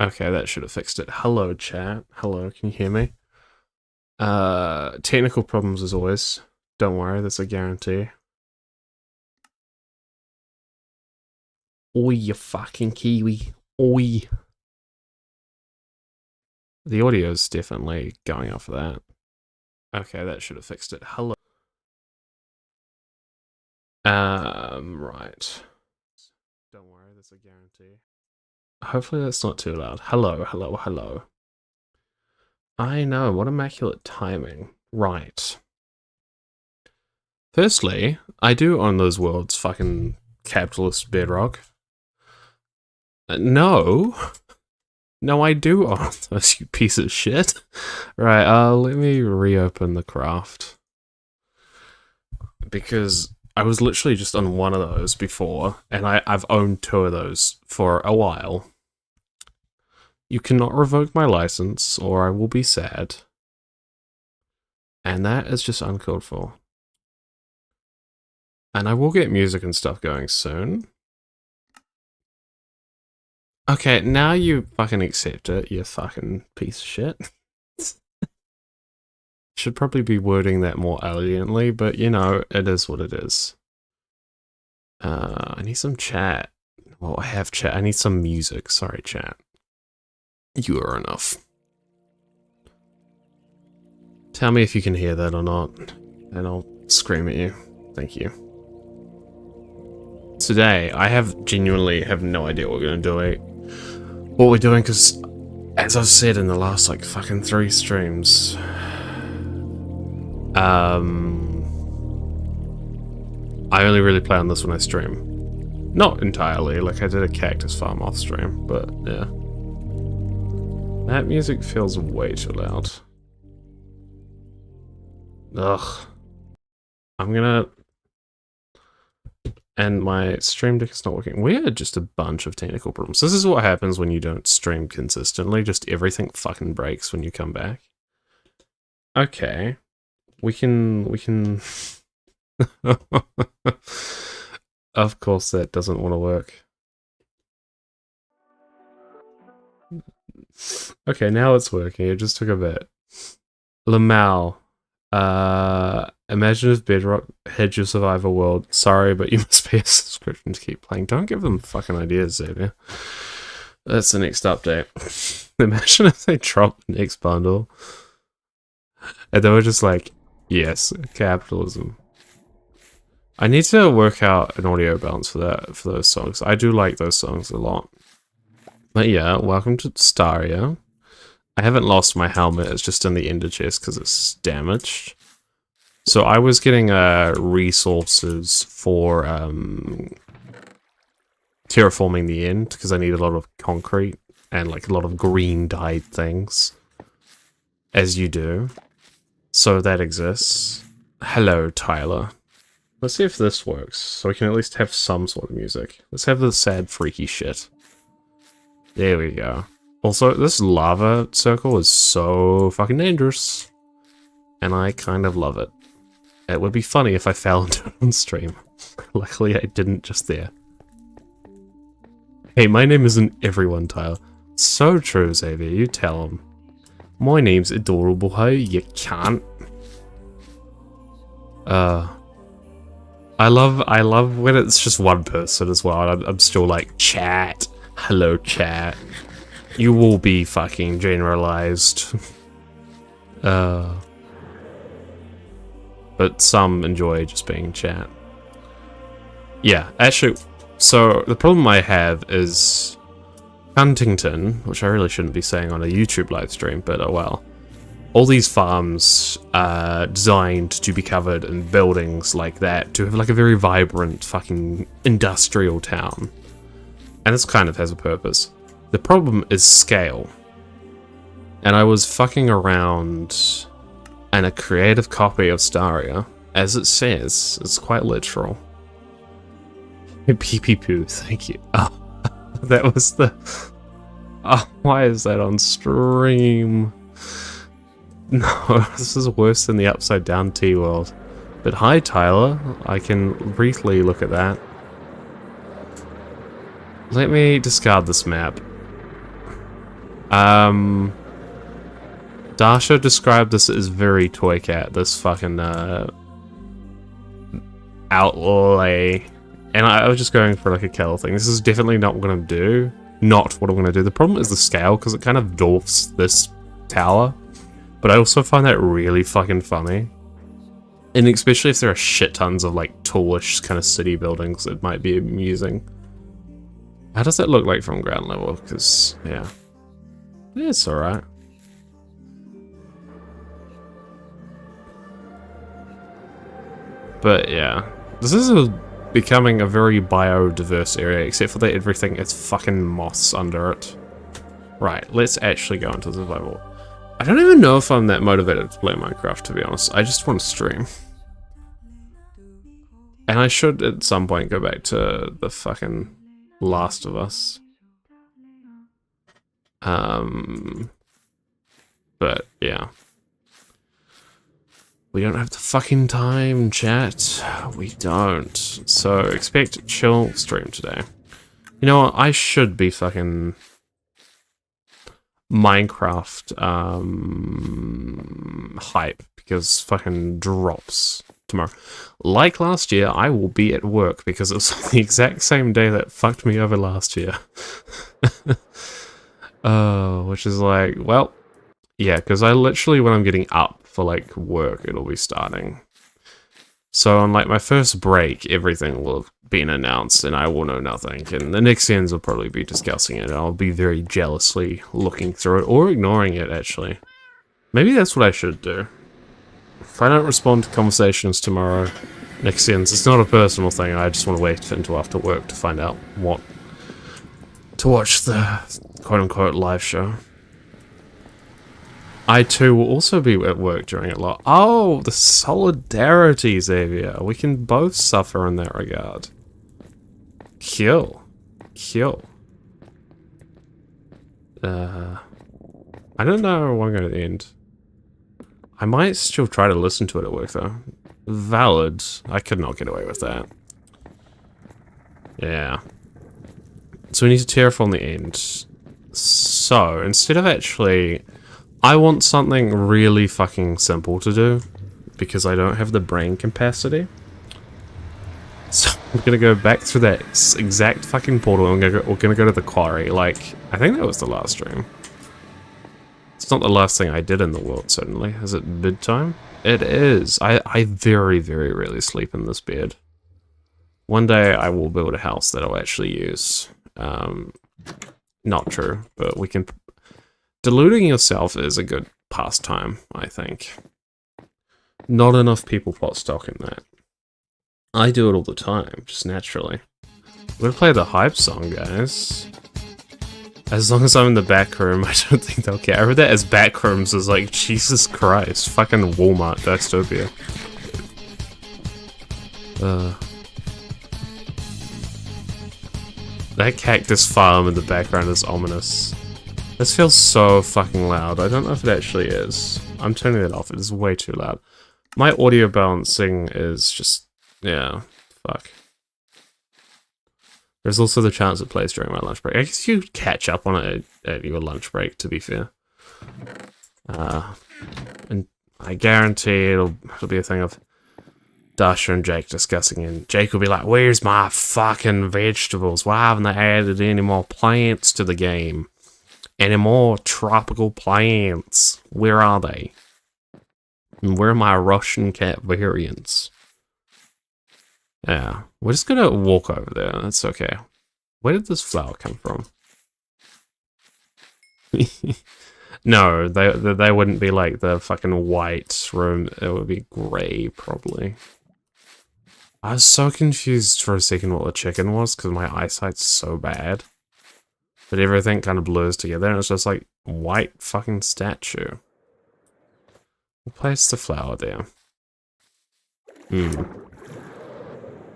Okay, that should have fixed it. Hello, chat. Hello, can you hear me? Technical problems as always. Don't worry, that's a guarantee. Oi, you fucking Kiwi. Oi. The audio's definitely going off of that. Okay, that should have fixed it. Hello. Right. Don't worry, that's a guarantee. Hopefully that's not too loud. Hello, hello, hello. I know, what immaculate timing. Right. Firstly, I do own those worlds, fucking capitalist Bedrock. No. No, I do own those, you piece of shit. Right, let me reopen the craft. Because I was literally just on one of those before, and I've owned two of those for a while. You cannot revoke my license, or I will be sad. And that is just uncalled for. And I will get music and stuff going soon. Okay, now you fucking accept it, you fucking piece of shit. Should probably be wording that more elegantly, but you know, it is what it is. I need some chat. Well, I have chat. I need some music. Sorry, chat. You are enough. Tell me if you can hear that or not, and I'll scream at you. Thank you. Today, I genuinely have no idea what we're gonna do. What we're doing, because as I've said in the last like fucking 3 streams, I only really play on this when I stream. Not entirely, like I did a cactus farm off stream, but yeah. That music feels way too loud. Ugh. I'm gonna... And my stream deck is not working. We had just a bunch of technical problems. This is what happens when you don't stream consistently. Just everything fucking breaks when you come back. Okay. We can... Of course that doesn't want to work. Okay, now it's working. It just took a bit. Lamal. Imagine if Bedrock had your Survivor world. Sorry, but you must pay a subscription to keep playing. Don't give them fucking ideas, Xavier. That's the next update. Imagine if they dropped the next bundle. And they were just like, yes, capitalism. I need to work out an audio balance for that, for those songs. I do like those songs a lot. But yeah, welcome to Staria. I haven't lost my helmet, it's just in the ender chest because it's damaged. So I was getting resources for terraforming the end because I need a lot of concrete and like a lot of green dyed things. As you do. So that exists. Hello, Tyler. Let's see if this works, so we can at least have some sort of music. Let's have the sad freaky shit. There we go. Also, this lava circle is so fucking dangerous. And I kind of love it. It would be funny if I fell into it on stream. Luckily, I didn't just there. Hey, my name isn't everyone, Tyler. So true, Xavier. You tell him. My name's Adorable Ho. You can't. I love when it's just one person as well. I'm still like, chat. Hello, chat. You will be fucking generalized. But some enjoy just being chat. Yeah, actually, so the problem I have is Huntington, which I really shouldn't be saying on a YouTube live stream, but oh well. All these farms are designed to be covered in buildings like that, to have like a very vibrant fucking industrial town. And this kind of has a purpose. The problem is scale. And I was fucking around and a creative copy of Staria, as it says, it's quite literal. Pee pee poo, thank you. Oh, that was the... Oh, why is that on stream? No, this is worse than the upside down T-World. But hi, Tyler. I can briefly look at that. Let me discard this map. Dasha described this as very Toy Cat, this fucking, outlay. And I was just going for like a kill thing. This is definitely not what I'm gonna do. Not what I'm gonna do. The problem is the scale, because it kind of dwarfs this tower. But I also find that really fucking funny. And especially if there are shit tons of like tallish kind of city buildings, it might be amusing. How does that look like from ground level? Because, yeah. It's alright. But yeah. This is becoming a very biodiverse area, except for that everything is fucking moss under it. Right, let's actually go into survival. I don't even know if I'm that motivated to play Minecraft, to be honest. I just want to stream. And I should, at some point, go back to the fucking Last of Us. But, yeah. We don't have the fucking time, chat. We don't. So, expect a chill stream today. You know what? I should be fucking Minecraft hype, because fucking drops tomorrow. Like last year, I will be at work because it was the exact same day that fucked me over last year. Which is like, well, yeah, because I literally, when I'm getting up for like work, it'll be starting. So on like my first break, everything will have been announced and I will know nothing. And the next ends will probably be discussing it. And I'll be very jealously looking through it or ignoring it, actually. Maybe that's what I should do. If I don't respond to conversations tomorrow, next ends, it's not a personal thing. I just want to wait until after work to find out what to watch the quote-unquote live show. I too will also be at work during it. Oh, the solidarity, Xavier. We can both suffer in that regard. Kill. Kill. I don't know when I'm going to end. I might still try to listen to it at work, though. Valid. I could not get away with that. Yeah. So we need to terraform the end. So, instead of actually... I want something really fucking simple to do, because I don't have the brain capacity. So I'm gonna go back through that exact fucking portal and we're gonna go to the quarry. Like, I think that was the last stream. It's not the last thing I did in the world, certainly. Is it bedtime? It is. I very, very rarely sleep in this bed. One day I will build a house that I'll actually use. Not true, but we can... Deluding yourself is a good pastime, I think. Not enough people plot stock in that. I do it all the time, just naturally. We're gonna play the hype song, guys. As long as I'm in the back room, I don't think they'll care. I read that as back rooms is like, Jesus Christ, fucking Walmart dystopia. That cactus farm in the background is ominous. This feels so fucking loud. I don't know if it actually is. I'm turning it off. It is way too loud. My audio balancing is just... yeah. Fuck. There's also the chance it plays during my lunch break. I guess you catch up on it at your lunch break, to be fair. And I guarantee it'll be a thing of Dasha and Jake discussing, and Jake will be like, where's my fucking vegetables? Why haven't they added any more plants to the game? Any more tropical plants? Where are they? And where are my Russian cat variants? Yeah, we're just gonna walk over there. That's okay. Where did this flower come from? No, they wouldn't be like the fucking white room. It would be grey, probably. I was so confused for a second what the chicken was, because my eyesight's so bad. But everything kind of blurs together, and it's just like white fucking statue. We'll place the flower there.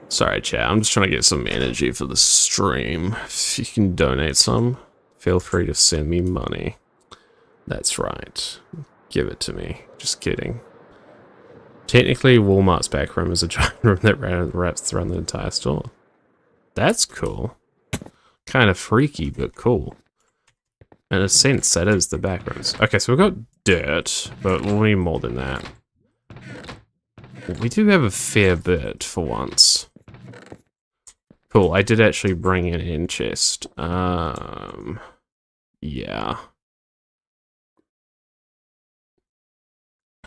Sorry, chat. I'm just trying to get some energy for the stream. If you can donate some, feel free to send me money. That's right. Give it to me. Just kidding. Technically, Walmart's back room is a giant room that wraps around the entire store. That's cool. Kind of freaky, but cool. In a sense, that is the backgrounds. Okay, so we've got dirt, but we'll need more than that. We do have a fair bit for once. Cool, I did actually bring an end chest. Yeah.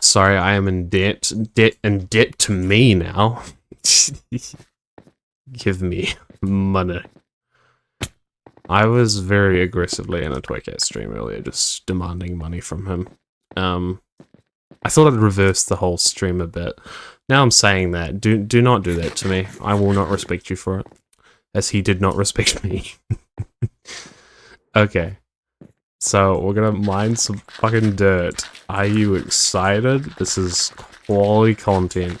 Sorry, I am in debt. Debt to me now. Give me money. I was very aggressively in a Twitch stream earlier, just demanding money from him. I thought I'd reverse the whole stream a bit. Now I'm saying that. Do not do that to me. I will not respect you for it. As he did not respect me. Okay. So, we're gonna mine some fucking dirt. Are you excited? This is quality content.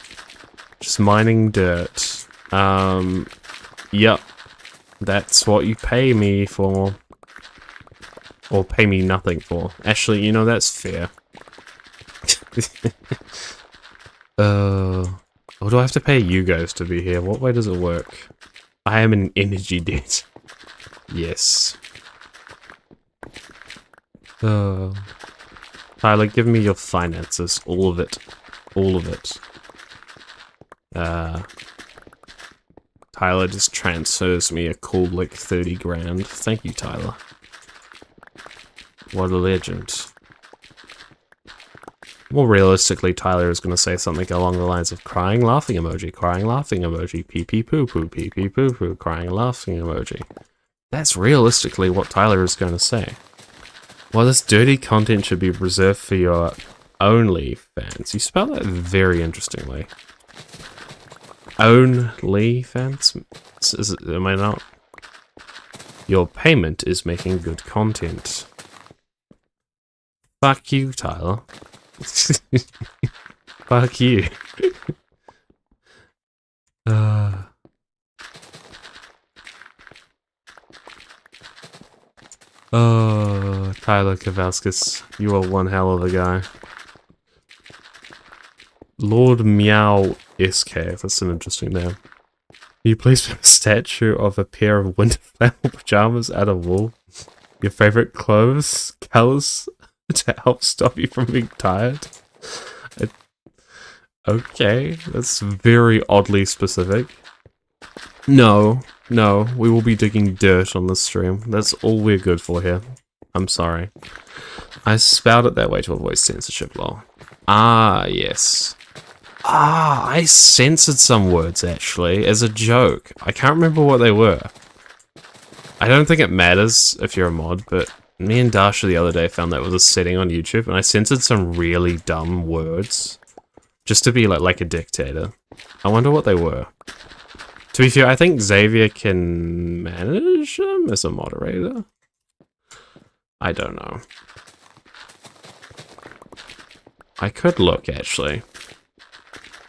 Just mining dirt. Yep. That's what you pay me for. Or pay me nothing for. Actually, you know, that's fair. Or do I have to pay you guys to be here? What way does it work? I am in energy debt. Yes. Tyler, give me your finances. All of it. All of it. Tyler just transfers me a cool, like, 30 grand. Thank you, Tyler. What a legend. More realistically, Tyler is going to say something along the lines of crying laughing emoji, pee pee poo poo, pee pee poo poo, crying laughing emoji. That's realistically what Tyler is going to say. Well, this dirty content should be reserved for your only fans. You spell that very interestingly. Only fans? Is it, am I not? Your payment is making good content. Fuck you, Tyler. Fuck you. Oh, Tyler Kavaskis, you are one hell of a guy. Lord Meow SK, that's an interesting name. Can you please put a statue of a pair of winter flannel pajamas out of wool? Your favorite clothes, colors, to help stop you from being tired? Okay, that's very oddly specific. No, we will be digging dirt on this stream. That's all we're good for here. I'm sorry. I spelled it that way to avoid censorship, lol. Ah, yes. Ah, I censored some words, actually, as a joke. I can't remember what they were. I don't think it matters if you're a mod, but me and Dasha the other day found that was a setting on YouTube, and I censored some really dumb words. Just to be like a dictator. I wonder what they were. To be fair, I think Xavier can manage them as a moderator. I don't know. I could look, actually.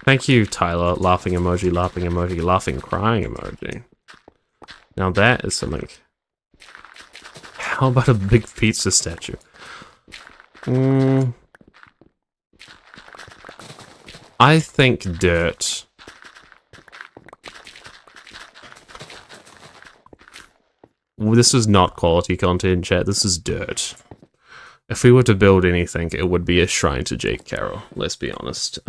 Thank you, Tyler. Laughing emoji, laughing crying emoji. Now that is something. How about a big pizza statue? I think dirt. Well, this is not quality content, chat. This is dirt. If we were to build anything, it would be a shrine to Jake Carroll. Let's be honest.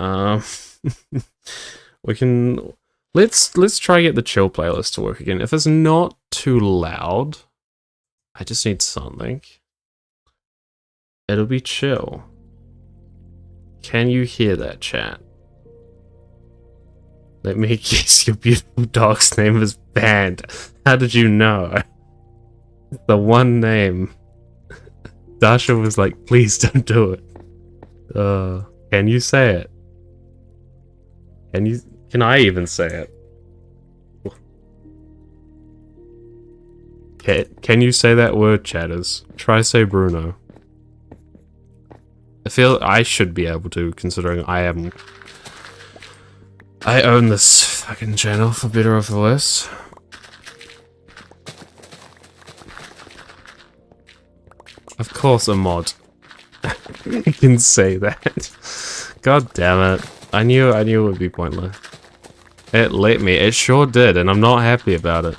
We can let's try get the chill playlist to work again. If it's not too loud, I just need something. It'll be chill. Can you hear that, chat? Let me guess, your beautiful dog's name is Band. How did you know? The one name. Dasha was like, please don't do it. Can you say it? Can I even say it? Can you say that word, chatters? Try say Bruno. I feel I should be able to, considering I own this fucking channel, for better or for worse. Of course a mod. You can say that. God damn it. I knew it would be pointless. It let me. It sure did, and I'm not happy about it.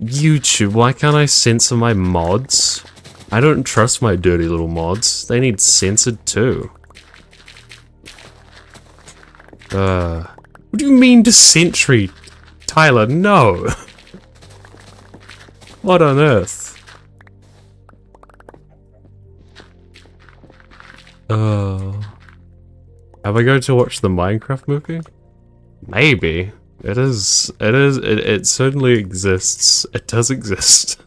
YouTube, why can't I censor my mods? I don't trust my dirty little mods. They need censored too. What do you mean to sentry? Tyler, no. What on earth? Have I going to watch the Minecraft movie? Maybe. It certainly exists. It does exist.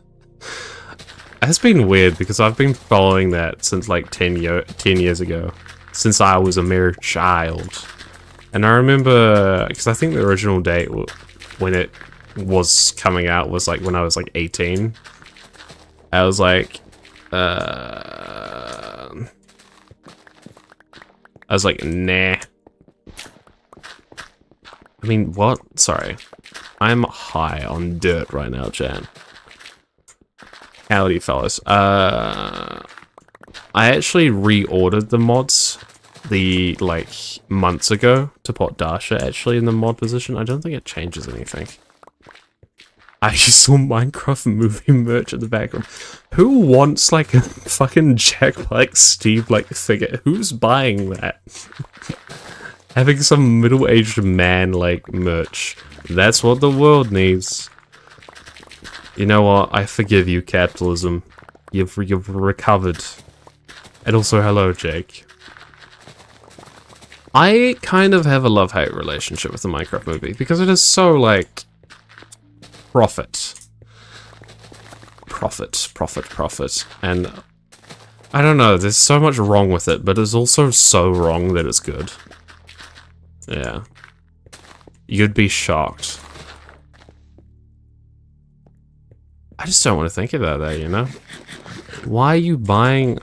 It's been weird because I've been following that since like 10 years ago. Since I was a mere child. And I remember, because I think the original date when it was coming out was like when I was like 18. I was like, nah. I mean, what? Sorry. I'm high on dirt right now, Jan. Howdy, fellas. I actually reordered the mods like months ago to put Dasha actually in the mod position. I don't think it changes anything. I just saw Minecraft movie merch in the background. Who wants like a fucking Jack Black Steve like figure? Who's buying that? Having some middle-aged man like merch. That's what the world needs. You know what? I forgive you, capitalism. You've recovered. And also, hello, Jake. I kind of have a love-hate relationship with the Minecraft movie because it is so like profit. And I don't know, there's so much wrong with it, but it's also so wrong that it's good. Yeah. You'd be shocked. I just don't want to think about that, you know? Why are you buying...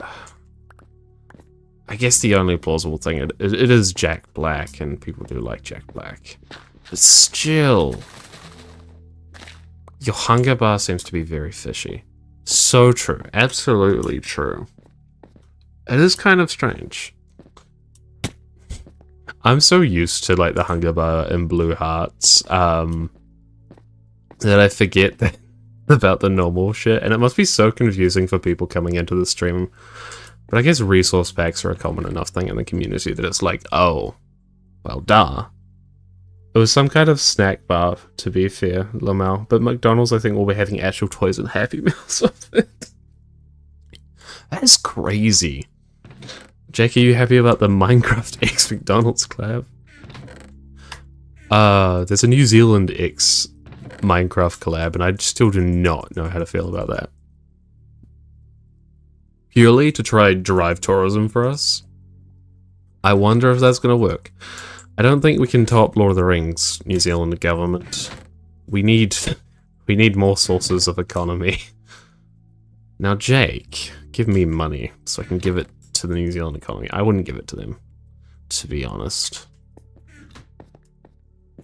I guess the only plausible thing, it is Jack Black, and people do like Jack Black. But still... Your hunger bar seems to be very fishy. So true. Absolutely true. It is kind of strange. I'm so used to like the hunger bar and blue hearts that I forget that about the normal shit, and it must be so confusing for people coming into the stream. But I guess resource packs are a common enough thing in the community that it's like, oh, well, duh. It was some kind of snack bar, to be fair, Lamau, but McDonald's I think will be having actual toys and Happy Meals with it. That is crazy. Jake, are you happy about the Minecraft X McDonald's collab? There's a New Zealand X Minecraft collab, and I still do not know how to feel about that. Purely to try drive tourism for us? I wonder if that's gonna work. I don't think we can top Lord of the Rings, New Zealand government. We need more sources of economy. Now, Jake, give me money so I can give it to the New Zealand economy. I wouldn't give it to them, to be honest.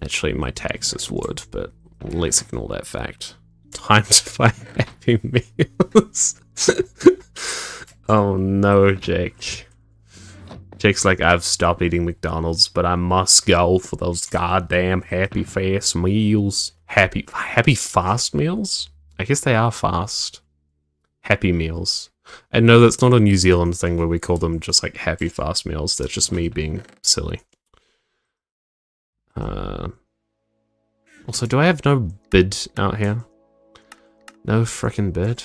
Actually, my taxes would, but let's ignore that fact. Time to buy Happy Meals. Oh no, Jake. Jake's like, I've stopped eating McDonald's, but I must go for those goddamn Happy Fast Meals. Happy Fast Meals? I guess they are fast. Happy Meals. And no, that's not a New Zealand thing where we call them just like Happy Fast Meals. That's just me being silly. Also, do I have no bid out here? No frickin' bid?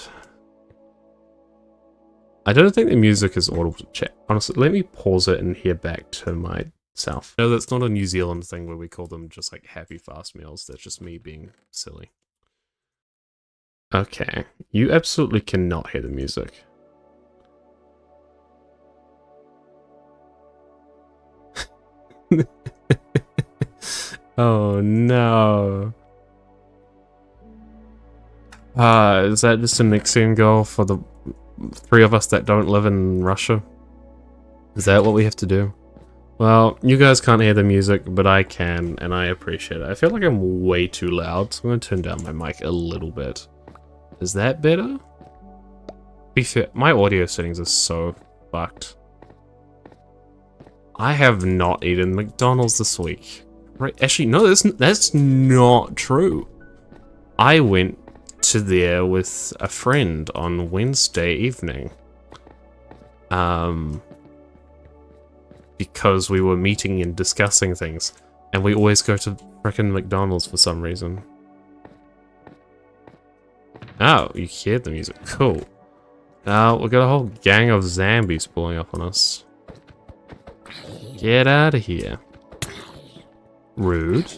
I don't think the music is audible to chat. Honestly, let me pause it and hear back to myself. No, that's not a New Zealand thing where we call them just like Happy Fast Meals. That's just me being silly. Okay, you absolutely cannot hear the music. Oh no. Is that just a Nixian goal for the 3 of us that don't live in Russia? Is that what we have to do? Well, you guys can't hear the music, but I can, and I appreciate it. I feel like I'm way too loud, so I'm going to turn down my mic a little bit. Is that better? Be fair, my audio settings are so fucked. I have not eaten McDonald's this week. Right? Actually, no, that's not true. I went to there with a friend on Wednesday evening. Because we were meeting and discussing things. And we always go to frickin' McDonald's for some reason. Oh, you hear the music. Cool. Now, we got a whole gang of zombies pulling up on us. Get out of here. Rude.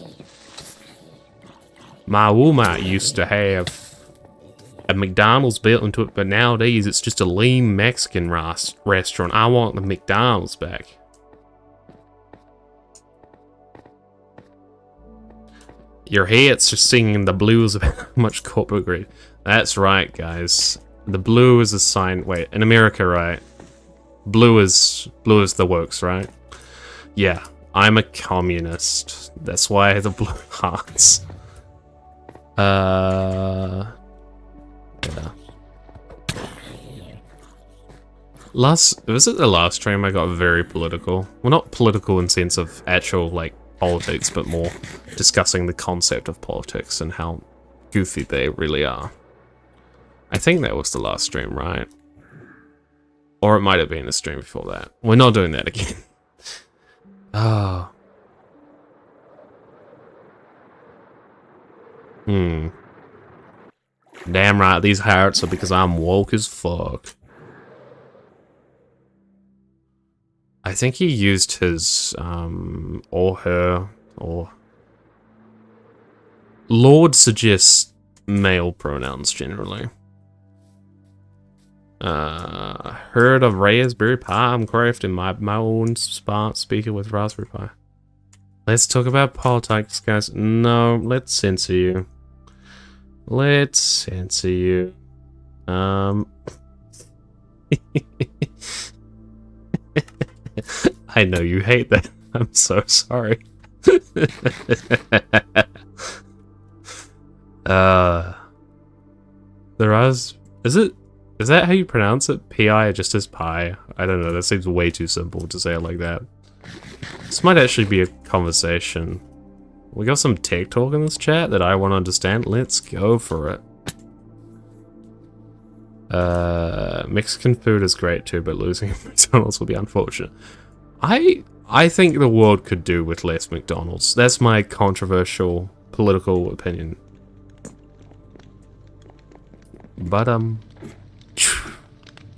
My Walmart used to have a McDonald's built into it, but nowadays it's just a lean Mexican restaurant. I want the McDonald's back. Your head's just singing the blues about how much corporate greed. That's right, guys. The blue is a sign. Wait, in America, right? Blue is the works, right? Yeah, I'm a communist. That's why I have the blue hearts. Yeah. Was it the last stream I got very political? Well, not political in sense of actual, like, politics, but more discussing the concept of politics and how goofy they really are. I think that was the last stream, right? Or it might have been a stream before that. We're not doing that again. Ah. Damn right, these hearts are because I'm woke as fuck. I think he used his, or her, or... Lord suggests male pronouns, generally. Heard of Raspberry Pi? I'm crafting my own smart speaker with Raspberry Pi. Let's talk about politics, guys. No, let's censor you. Let's censor you. I know you hate that. I'm so sorry. Is that how you pronounce it? P-I just as pie? I don't know, that seems way too simple to say it like that. This might actually be a conversation. We got some tech talk in this chat that I want to understand. Let's go for it. Mexican food is great too, but losing McDonald's will be unfortunate. I think the world could do with less McDonald's. That's my controversial political opinion. But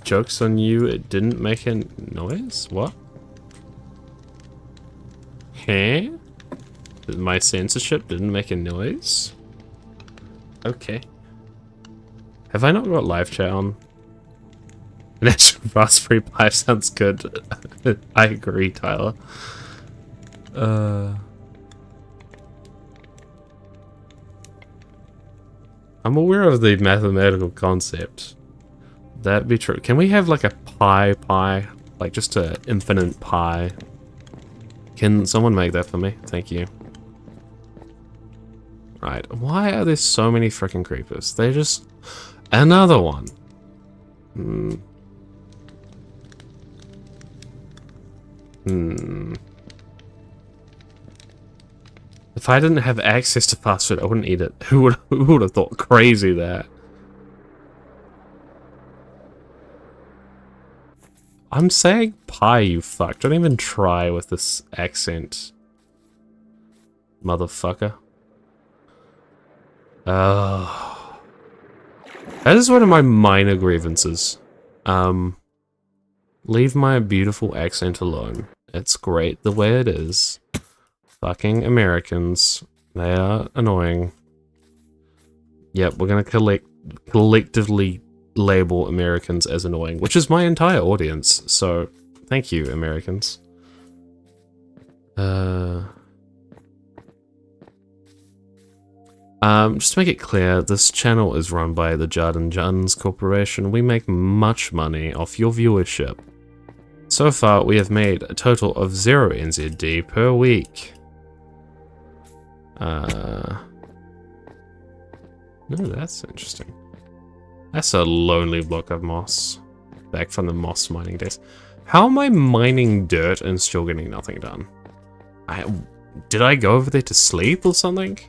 joke's on you, it didn't make a noise? What? Huh? My censorship didn't make a noise? Okay. Have I not got live chat on? An extra Raspberry Pi sounds good. I agree, Tyler. I'm aware of the mathematical concept. That'd be true. Can we have like a pi? Like just an infinite pi? Can someone make that for me? Thank you. Right. Why are there so many freaking creepers? They just... Another one. If I didn't have access to fast food, I wouldn't eat it. Who would have thought crazy that? I'm saying pie, you fuck. Don't even try with this accent. Motherfucker. That is one of my minor grievances. Leave my beautiful accent alone. It's great the way it is. Fucking Americans. They are annoying. Yep, we're gonna collectively label Americans as annoying, which is my entire audience, so thank you, Americans. Just to make it clear, this channel is run by the Jardin Juns Corporation. We make much money off your viewership. So far, we have made a total of 0 NZD per week. No, that's interesting. That's a lonely block of moss. Back from the moss mining days. How am I mining dirt and still getting nothing done? Did I go over there to sleep or something?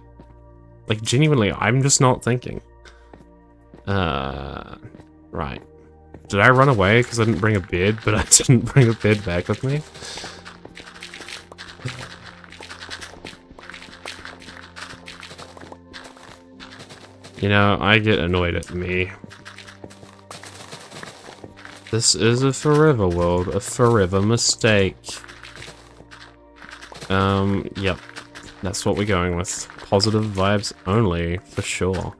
Like, genuinely, I'm just not thinking. Right. Did I run away because I didn't bring a bed, but I didn't bring a bed back with me? You know, I get annoyed at me. This is a forever world, a forever mistake. Yep. That's what we're going with. Positive vibes only, for sure.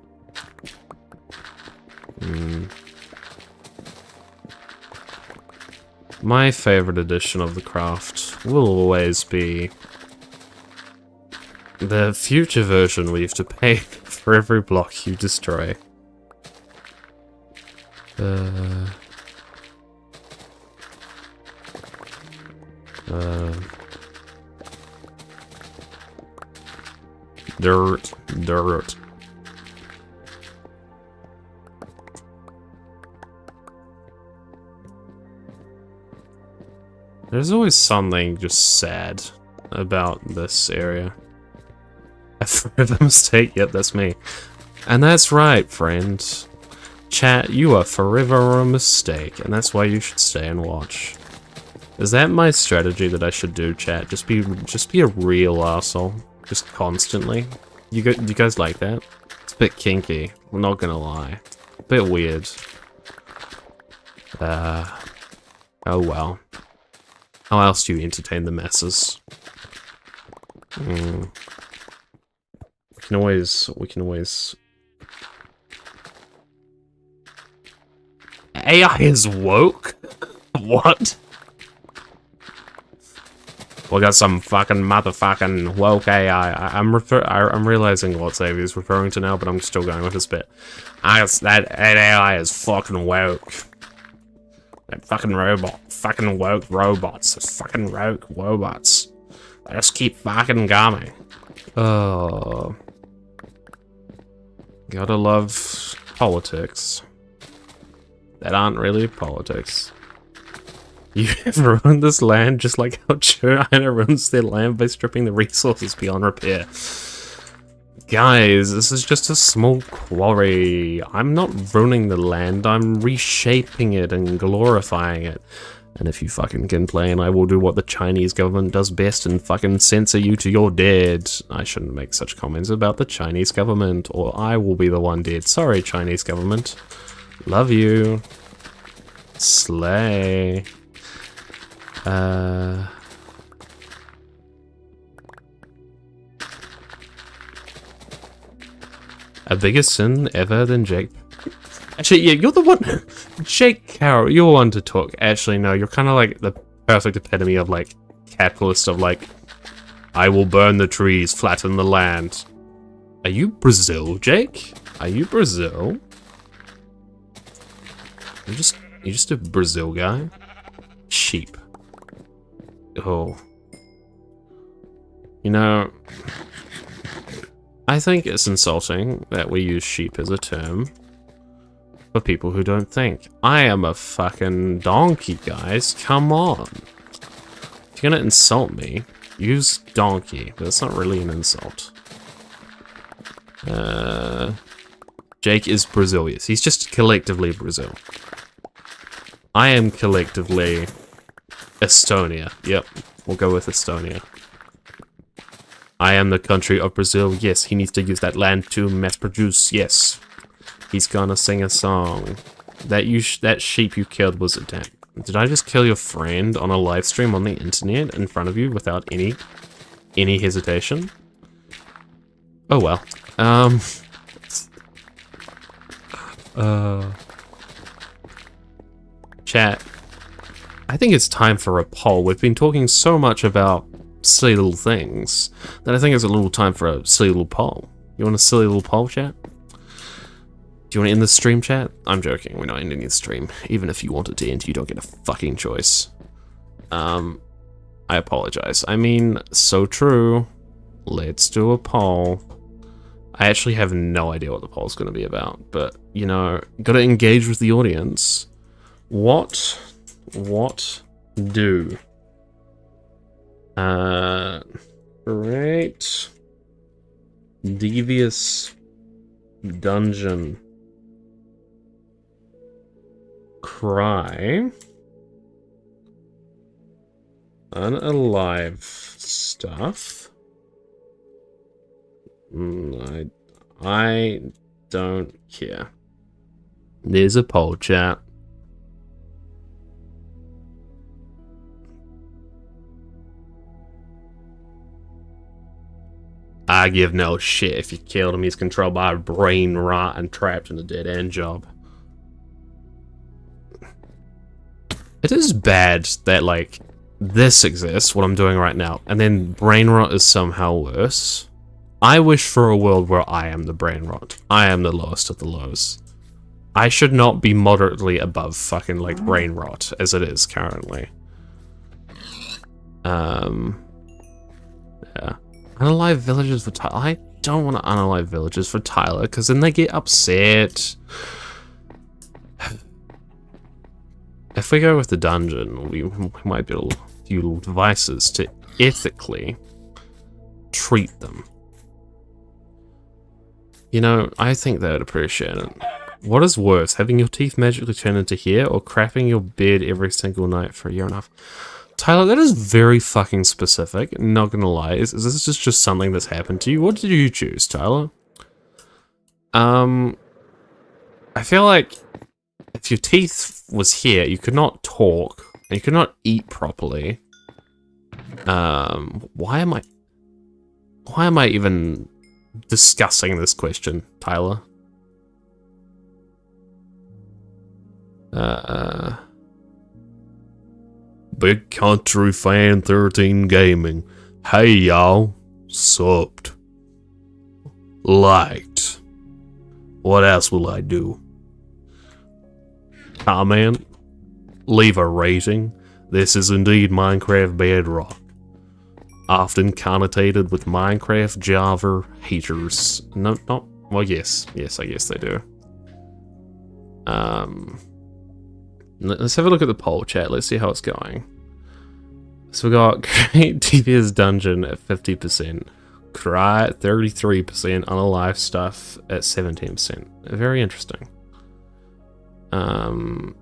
My favorite edition of the craft will always be the future version where you have to pay for every block you destroy. Dirt. There's always something just sad about this area. A forever mistake, yep, that's me. And that's right, friend. Chat, you are forever a mistake, and that's why you should stay and watch. Is that my strategy that I should do, chat? Just be a real arsehole. Just constantly. You guys like that? It's a bit kinky, I'm not gonna lie. A bit weird. Oh well. How else do you entertain the masses? We can always... AI is woke? What? We got some fucking motherfucking woke AI. I'm realizing what Xavier's referring to now, but I'm still going with this bit. That AI is fucking woke. That fucking fucking woke robots. Those fucking woke robots. They just keep fucking coming. Oh. Gotta love politics. That aren't really politics. You have ruined this land just like how China ruins their land by stripping the resources beyond repair. Guys, this is just a small quarry. I'm not ruining the land, I'm reshaping it and glorifying it. And if you fucking complain, I will do what the Chinese government does best and fucking censor you to your dead. I shouldn't make such comments about the Chinese government, or I will be the one dead. Sorry, Chinese government. Love you. Slay. A bigger sin ever than Jake. Actually, yeah, you're the one. Jake Carroll, you're one to talk. Actually, no, you're kind of like the perfect epitome of like capitalist of like, I will burn the trees, flatten the land. Are you Brazil, Jake? Are you Brazil? You just a Brazil guy? Sheep. Oh. You know, I think it's insulting that we use sheep as a term for people who don't think. I am a fucking donkey, guys. Come on. If you're gonna insult me, use donkey. But it's not really an insult. Jake is Brazil, yes. He's just collectively Brazil. I am collectively Estonia. Yep, we'll go with Estonia. I am the country of Brazil. Yes, he needs to use that land to mass produce. Yes. He's gonna sing a song. That sheep you killed was a damn. Did I just kill your friend on a live stream on the internet in front of you without any hesitation? Oh well. Chat. I think it's time for a poll. We've been talking so much about silly little things that I think it's a little time for a silly little poll. You want a silly little poll, chat? Do you want to end the stream, chat? I'm joking, we're not ending the stream. Even if you want it to end, you don't get a fucking choice. I apologize. I mean, so true. Let's do a poll. I actually have no idea what the poll's going to be about, but, you know, gotta engage with the audience. What do? Great devious dungeon try unalive stuff. I don't care. There's a poll, chat. I give no shit if you killed him. He's controlled by a brain rot and trapped in a dead end job. It is bad that, like, this exists, what I'm doing right now, and then brain rot is somehow worse. I wish for a world where I am the brain rot. I am the lowest of the lows. I should not be moderately above fucking, like, brain rot, as it is currently. Yeah. Unalive villagers for Tyler. I don't want to unalive villagers for Tyler, because then they get upset. If we go with the dungeon, we might be able to use devices to ethically treat them. You know, I think they would appreciate it. What is worse, having your teeth magically turn into hair, or crapping your bed every single night for a year and a half? Tyler, that is very fucking specific, not gonna lie. Is this just something that's happened to you? What did you choose, Tyler? I feel like if your teeth was here, you could not talk, and you could not eat properly. Why am I even discussing this question, Tyler? Big Country Fan 13 Gaming. Hey y'all. Subbed. Liked. What else will I do? Comment. Leave a rating. This is indeed Minecraft Bedrock. Often connotated with Minecraft Java haters. No, not. Well, yes. Yes, I guess they do. Let's have a look at the poll, chat. Let's see how it's going. So we got Great Devious Dungeon at 50%, Cry at 33%, Unalive Stuff at 17%. Very interesting. I'm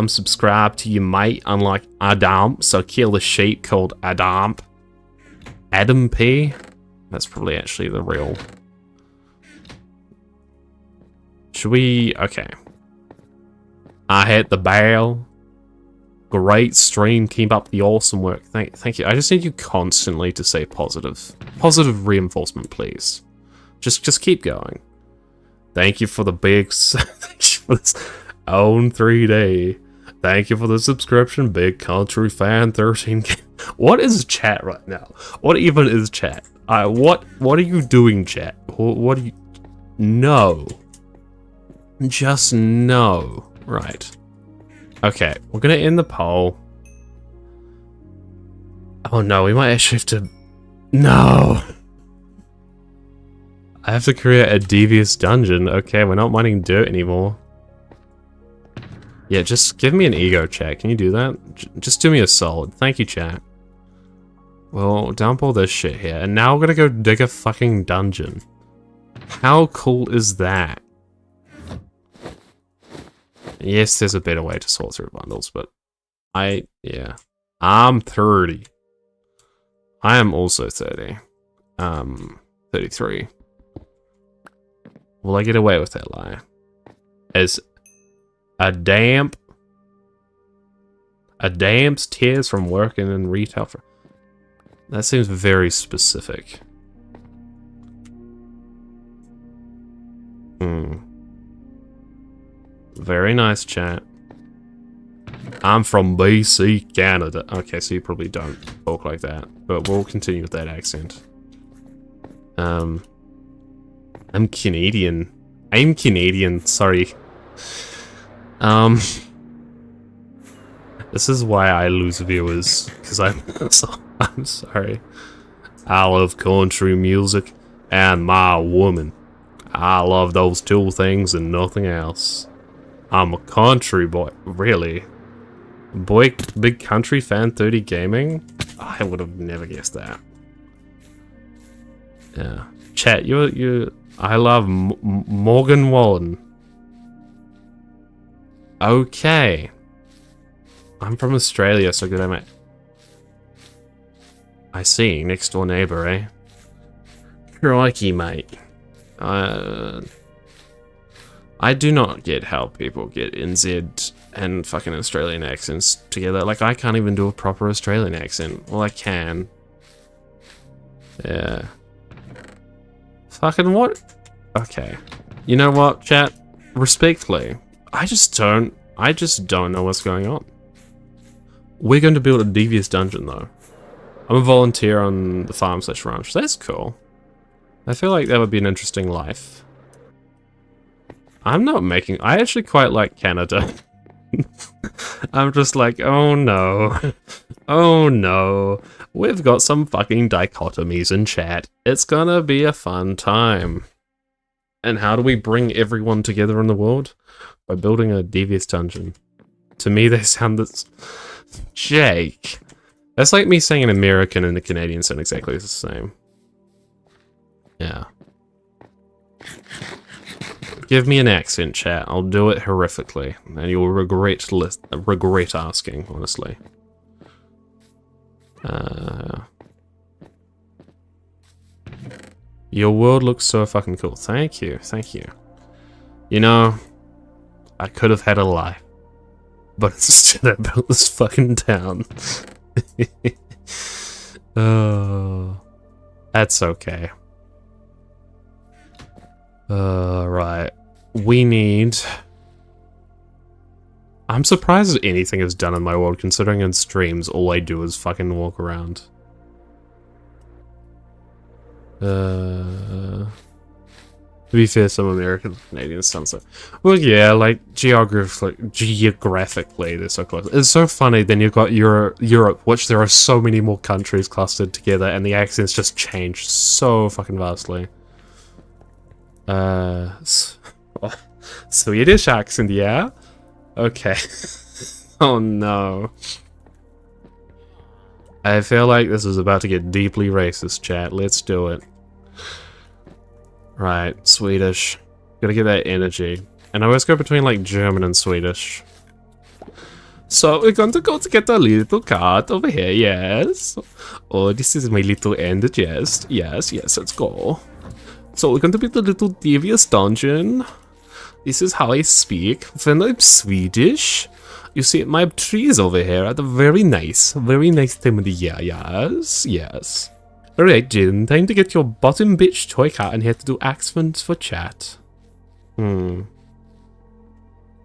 subscribed to your mate, unlike Adam, so kill the sheep called Adam. Adam P? That's probably actually the real... Should we... Okay. I hit the bell. Great stream. Keep up the awesome work. Thank you. I just need you constantly to say positive. Positive reinforcement, please. Just keep going. Thank you for the big... Thank you for this own 3D. Thank you for the subscription, Big Country Fan 13. What is chat right now? What even is chat? What are you doing, chat? What do you... No. Just no. Right. Okay, we're gonna end the poll. Oh no, we might actually have to... No! I have to create a devious dungeon. Okay, we're not mining dirt anymore. Yeah, just give me an ego, chat. Can you do that? Just do me a solid. Thank you, chat. We'll dump all this shit here. And now we're gonna go dig a fucking dungeon. How cool is that? Yes, there's a better way to sort through bundles, but yeah. I'm 30. I am also 30. 33. Will I get away with that lie? As a damp's tears from working in retail for... That seems very specific. Very nice, chat. I'm from BC, Canada. Okay, so you probably don't talk like that, but we'll continue with that accent. I'm Canadian. I'm Canadian, sorry. This is why I lose viewers, because I'm sorry. I love country music and my woman. I love those two things and nothing else. I'm a country boy. Really? Boy, Big Country Fan 30 Gaming? I would have never guessed that. Yeah. Chat, I love Morgan Wallen. Okay. I'm from Australia, so good I see. Next door neighbor, eh? Crikey, mate. I do not get how people get NZ and fucking Australian accents together. Like, I can't even do a proper Australian accent. Well, I can. Yeah. Fucking what? Okay. You know what, chat? Respectfully, I just don't know what's going on. We're going to build a devious dungeon, though. I'm a volunteer on the farm/ranch. That's cool. I feel like that would be an interesting life. I'm not making... I actually quite like Canada. I'm just like, oh no. Oh no. We've got some fucking dichotomies in chat. It's gonna be a fun time. And how do we bring everyone together in the world? By building a devious dungeon. To me, they sound this... Jake. That's like me saying an American and a Canadian sound exactly the same. Yeah. Give me an accent, chat. I'll do it horrifically. And you'll regret asking, honestly. Your world looks so fucking cool. Thank you, thank you. You know, I could have had a life. But instead I built this fucking town. Oh, that's okay. Right. We need... I'm surprised that anything is done in my world, considering in streams all I do is fucking walk around. To be fair, some Americans and Canadians sound so... Well, yeah, like, geographically, they're so close. It's so funny, then you've got Europe, which there are so many more countries clustered together, and the accents just change so fucking vastly. Swedish accent, yeah? Okay. Oh no. I feel like this is about to get deeply racist, chat. Let's do it. Right, Swedish. Gotta get that energy. And I always go between like German and Swedish. So we're going to go to get a little cart over here, yes? Oh, this is my little end, yes. Yes, let's go. So we're going to build a little devious dungeon. This is how I speak when I'm Swedish. You see, my trees over here are very nice time of the year, yes. Alright, Jin, time to get your bottom bitch toy cat in here to do accents for chat. A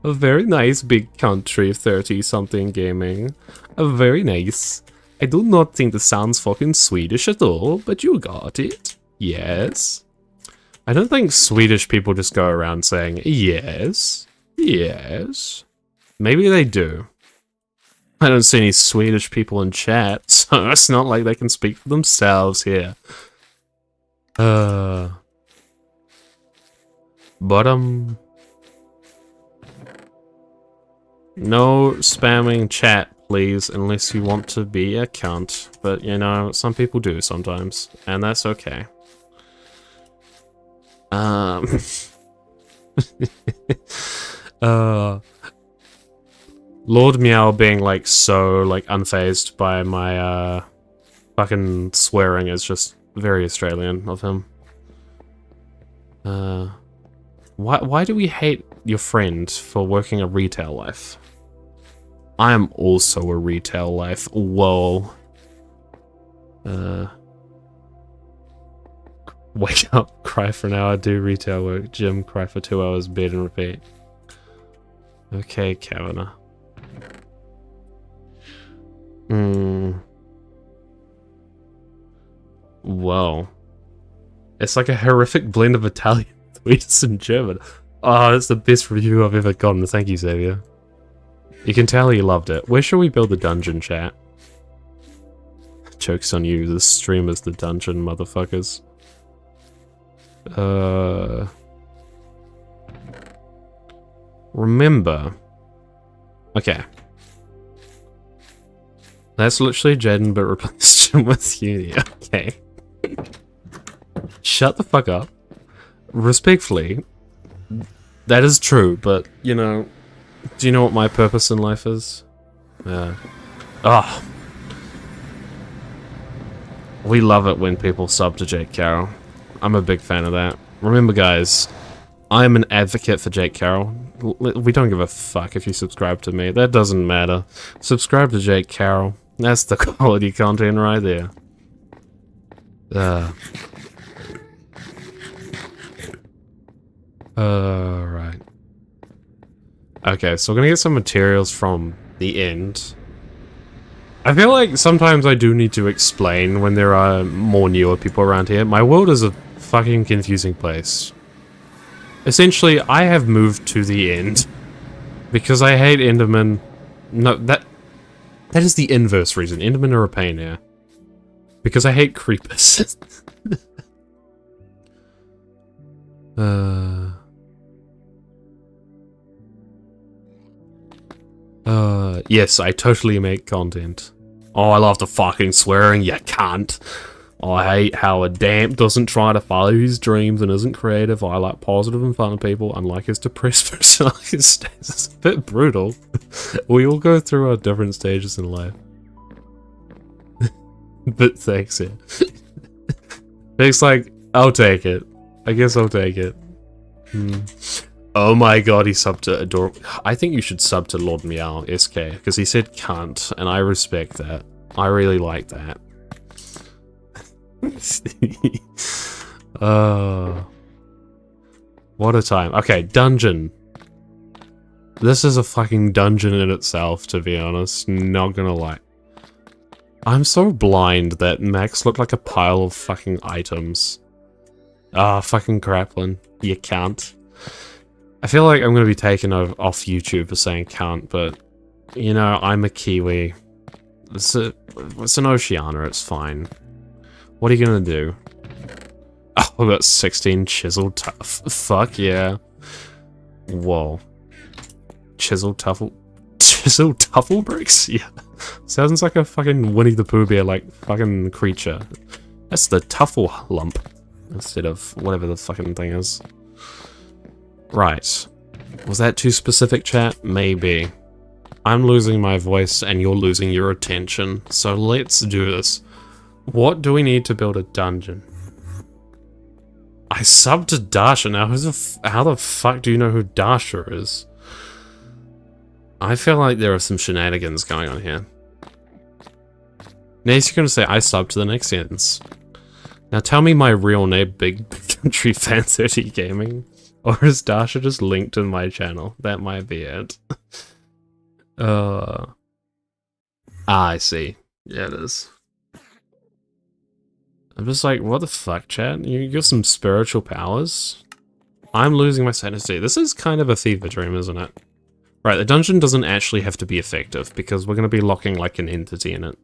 very nice big country, 30-something gaming. Very nice. I do not think this sounds fucking Swedish at all, but you got it. Yes. I don't think Swedish people just go around saying, yes. Maybe they do. I don't see any Swedish people in chat, so it's not like they can speak for themselves here. But, no spamming chat, please, unless you want to be a cunt. But, you know, some people do sometimes, and that's okay. Lord Meow being like so like unfazed by my fucking swearing is just very Australian of him. Why do we hate your friend for working a retail life? I am also a retail life. Whoa. Wake up, cry for an hour, do retail work, gym, cry for 2 hours, bed and repeat. Okay, Kavanagh. Whoa. It's like a horrific blend of Italian, Swedish, and German. Oh, it's the best review I've ever gotten. Thank you, Xavier. You can tell you loved it. Where should we build the dungeon, chat? Joke's on you, this stream is the dungeon, motherfuckers. Remember. Okay. That's literally Jaden, but replaced him with Uni. Okay. Shut the fuck up. Respectfully, that is true, but, you know, Do you know what my purpose in life is? Oh. We love it when people sub to Jake Carroll. I'm a big fan of that. Remember guys, I am an advocate for Jake Carroll. We don't give a fuck if you subscribe to me. That doesn't matter. Subscribe to Jake Carroll. That's the quality content right there. Right. Okay, so we're gonna get some materials from the end. I feel like sometimes I do need to explain when there are more newer people around here. My world is a fucking confusing place. Essentially, I have moved to the end because I hate Endermen. No, that is the inverse reason. Endermen are a pain here. Because I hate creepers. Yes, I totally make content. Oh, I love the fucking swearing, you cunt. I hate how a damp doesn't try to follow his dreams and isn't creative. I like positive and fun people, unlike his depressed personality. It's a bit brutal. We all go through our different stages in life. But thanks, yeah. It's like, I'll take it. I guess I'll take it. Oh my god, he subbed to Adore. I think you should sub to Lord Meow SK, because he said cunt, and I respect that. I really like that. What a time. Okay, dungeon. This is a fucking dungeon in itself, to be honest. Not gonna lie. I'm so blind that Max looked like a pile of fucking items. Ah, fucking Craplin. You can't. I feel like I'm gonna be taken off YouTube for saying can't, but, you know, I'm a Kiwi. It's an Oceania, it's fine. What are you gonna do? Oh, we got 16 chiseled tough. Fuck yeah. Whoa. Chiseled tuffle bricks? Yeah. Sounds like a fucking Winnie the Pooh bear, like, fucking creature. That's the tuffle lump. Instead of whatever the fucking thing is. Right. Was that too specific, chat? Maybe. I'm losing my voice and you're losing your attention, so let's do this. What do we need to build a dungeon? I subbed to Dasha now. How the fuck do you know who Dasha is? I feel like there are some shenanigans going on here. Next, you're gonna say I subbed to the next sentence. Now tell me my real name, Big Country Fan 30 Gaming. Or is Dasha just linked in my channel? That might be it. I see. Yeah, it is. I'm just like, what the fuck, chat? You got some spiritual powers? I'm losing my sanity. This is kind of a fever dream, isn't it? Right, the dungeon doesn't actually have to be effective, because we're going to be locking, like, an entity in it.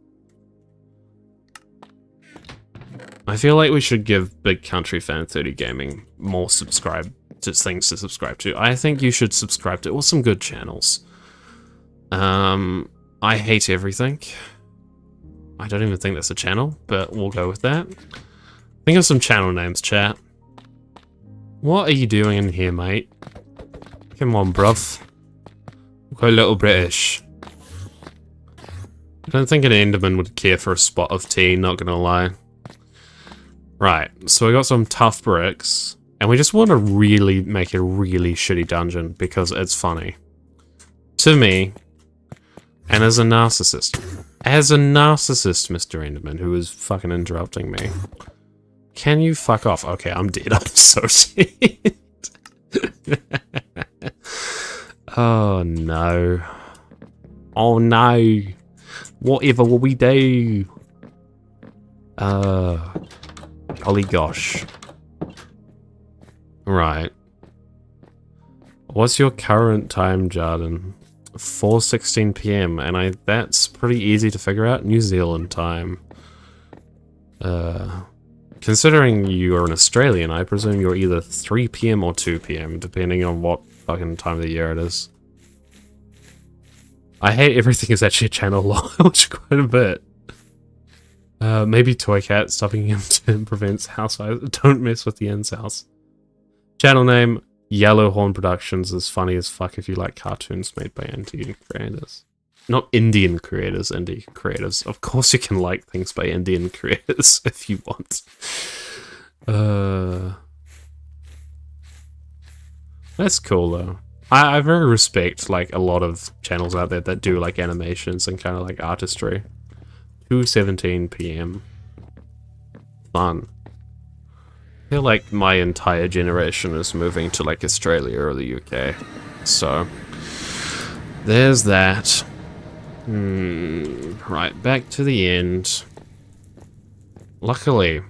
I feel like we should give Big Country Fan 30 Gaming more things to subscribe to. I think you should subscribe to some good channels. I Hate Everything. I don't even think that's a channel, but we'll go with that. Think of some channel names, chat. What are you doing in here, mate? Come on, bruv. Go a little British. I don't think an Enderman would care for a spot of tea, not gonna lie. Right, so we got some tough bricks, and we just want to really make a really shitty dungeon because it's funny. To me, and as a narcissist. As a narcissist, Mr. Enderman, who is fucking interrupting me. Can you fuck off? Okay, I'm dead. I'm so dead. Oh no. Oh no. Whatever will we do? Golly gosh. Right. What's your current time, Jarden? 4:16 PM, and that's pretty easy to figure out. New Zealand time. Considering you are an Australian, I presume you're either 3 PM or 2 PM, depending on what fucking time of the year it is. I Hate Everything is actually a channel log, which quite a bit. Maybe Toy Cat stopping him to prevents house fires. Don't mess with the incels. Channel name, Yellowhorn Productions is funny as fuck if you like cartoons made by Indian creators. Not Indian creators, indie creators. Of course you can like things by Indian creators if you want. That's cool though. I very respect like a lot of channels out there that do like animations and kind of like artistry. 2:17 PM. Fun. I feel like my entire generation is moving to like Australia or the UK. So there's that. Right, back to the end. Luckily,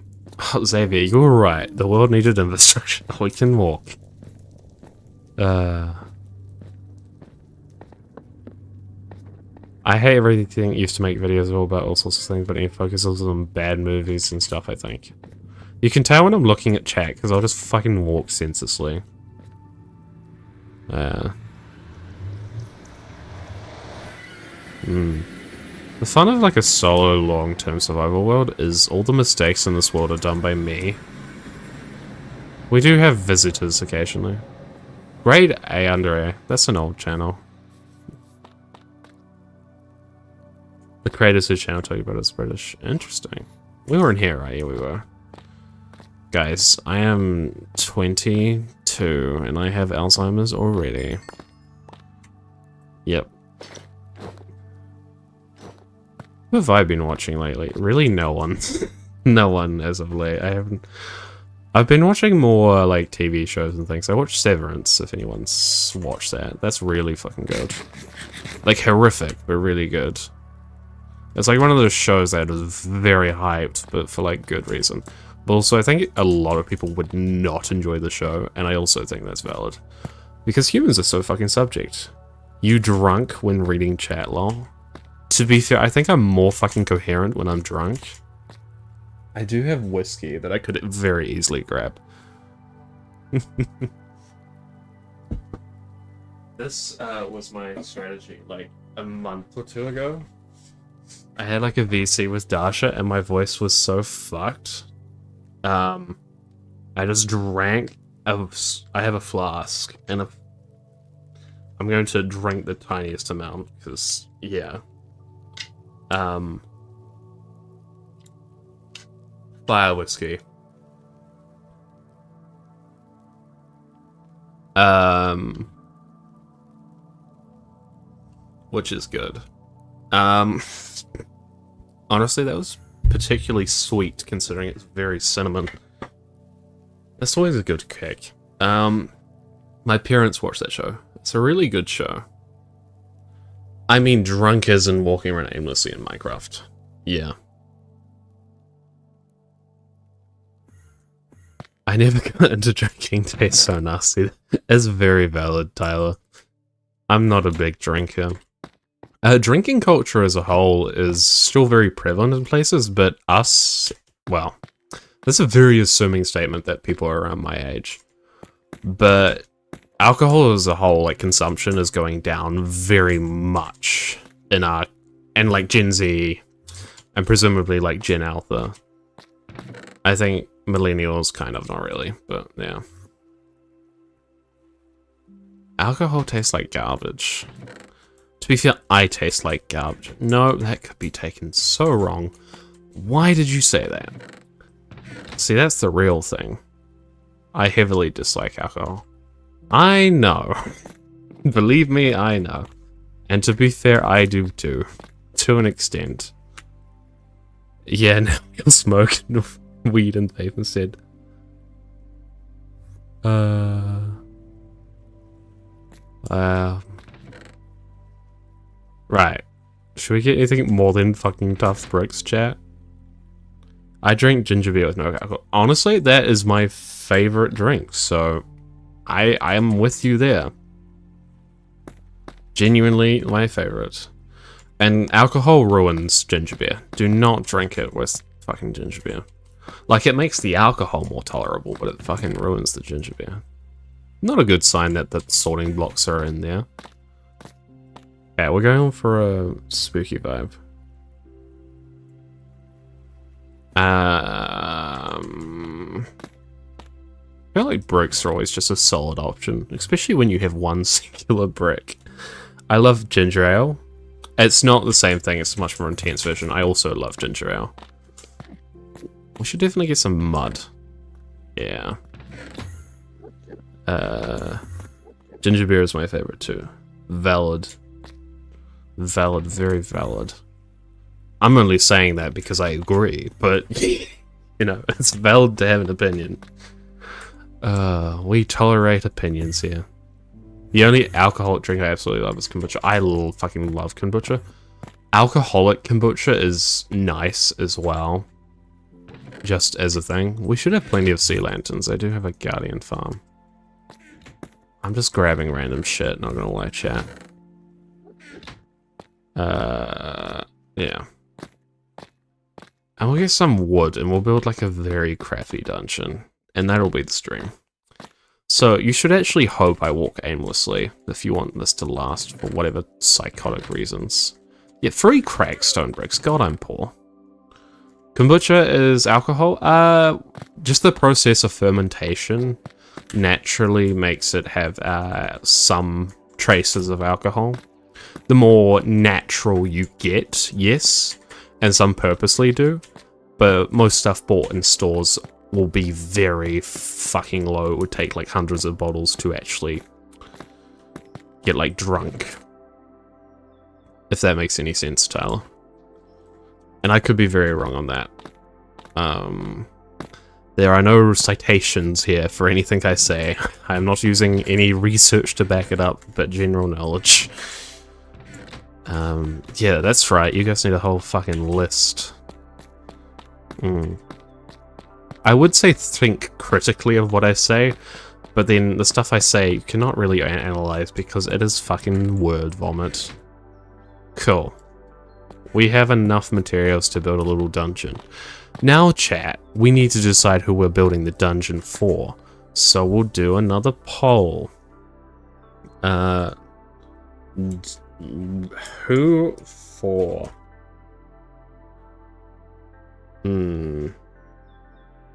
Xavier, you were right. The world needed infrastructure. We can walk. I hate everything that used to make videos all about all sorts of things, but it focuses on bad movies and stuff, I think. You can tell when I'm looking at chat, because I'll just fucking walk senselessly. The fun of like a solo long-term survival world is all the mistakes in this world are done by me. We do have visitors occasionally. Grade A under A. That's an old channel. The creators whose channel talking about is British. Interesting. We weren't here, right? Yeah, we were. Guys, I am 22 and I have Alzheimer's already. Yep. Who have I been watching lately? Really no one. No one as of late. I've been watching more like TV shows and things. I watched Severance, if anyone's watched that. That's really fucking good. Like horrific, but really good. It's like one of those shows that is very hyped, but for like good reason. But also I think a lot of people would not enjoy the show, and I also think that's valid. Because humans are so fucking subject. You drunk when reading chat, lol? To be fair, I think I'm more fucking coherent when I'm drunk. I do have whiskey that I could very easily grab. This was my strategy like a month or two ago. I had like a VC with Dasha and my voice was so fucked. I just drank. I have a flask and I'm going to drink the tiniest amount because, yeah. Fire whiskey. Which is good. Honestly, that was particularly sweet considering it's very cinnamon. That's always a good kick. My parents watch that show. It's a really good show. I mean, drunk as in walking around aimlessly in Minecraft. Yeah. I never got into drinking. Tastes so nasty. It's very valid, Tyler. I'm not a big drinker. Drinking culture as a whole is still very prevalent in places, but us, well, that's a very assuming statement that people are around my age. But alcohol as a whole, like consumption, is going down very much in our, and like Gen Z, and presumably like Gen Alpha. I think millennials kind of, not really, but yeah. Alcohol tastes like garbage. To be fair, I taste like garbage. No, that could be taken so wrong. Why did you say that? See, that's the real thing. I heavily dislike alcohol. I know. Believe me, I know. And to be fair, I do too. To an extent. Yeah, now you're smoking weed and vape instead. Right. Should we get anything more than fucking tough bricks, chat? I drink ginger beer with no alcohol. Honestly, that is my favorite drink, so I am with you there. Genuinely my favorite. And alcohol ruins ginger beer. Do not drink it with fucking ginger beer. Like, it makes the alcohol more tolerable, but it fucking ruins the ginger beer. Not a good sign that the sorting blocks are in there. Yeah, we're going for a spooky vibe. I feel like bricks are always just a solid option, especially when you have one singular brick. I love ginger ale. It's not the same thing, it's a much more intense version. I also love ginger ale. We should definitely get some mud. Yeah. Ginger beer is my favorite too. Valid. Valid, very valid. I'm only saying that because I agree, but you know, it's valid to have an opinion. We tolerate opinions here. The only alcoholic drink I absolutely love is kombucha. I fucking love kombucha. Alcoholic kombucha is nice as well. Just as a thing. We should have plenty of sea lanterns. I do have a guardian farm. I'm just grabbing random shit, not gonna lie, chat. Yeah. And we'll get some wood and we'll build like a very crappy dungeon. And that'll be the stream. So you should actually hope I walk aimlessly if you want this to last for whatever psychotic reasons. Yeah, 3 cracked stone bricks. God, I'm poor. Kombucha is alcohol. Just the process of fermentation naturally makes it have some traces of alcohol. The more natural you get, yes, and some purposely do, but most stuff bought in stores will be very fucking low. It would take like hundreds of bottles to actually get like drunk. If that makes any sense, Tyler. And I could be very wrong on that. There are no citations here for anything I say. I'm not using any research to back it up, but general knowledge. Yeah, that's right. You guys need a whole fucking list. I would say think critically of what I say, but then the stuff I say you cannot really analyze because it is fucking word vomit. Cool. We have enough materials to build a little dungeon. Now, chat, we need to decide who we're building the dungeon for. So we'll do another poll. Who for?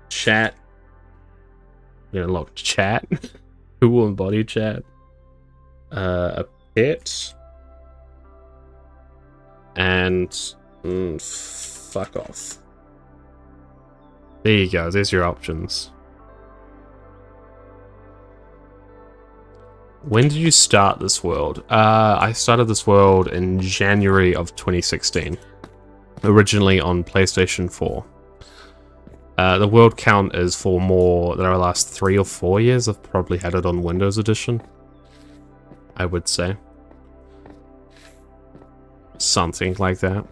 Chat. I'm gonna lock chat. Who will embody chat? A pet. And fuck off. There you go, there's your options. When did you start this world? I started this world in January of 2016. Originally on PlayStation 4. The world count is for more than our last 3 or 4 years. I've probably had it on Windows Edition, I would say. Something like that.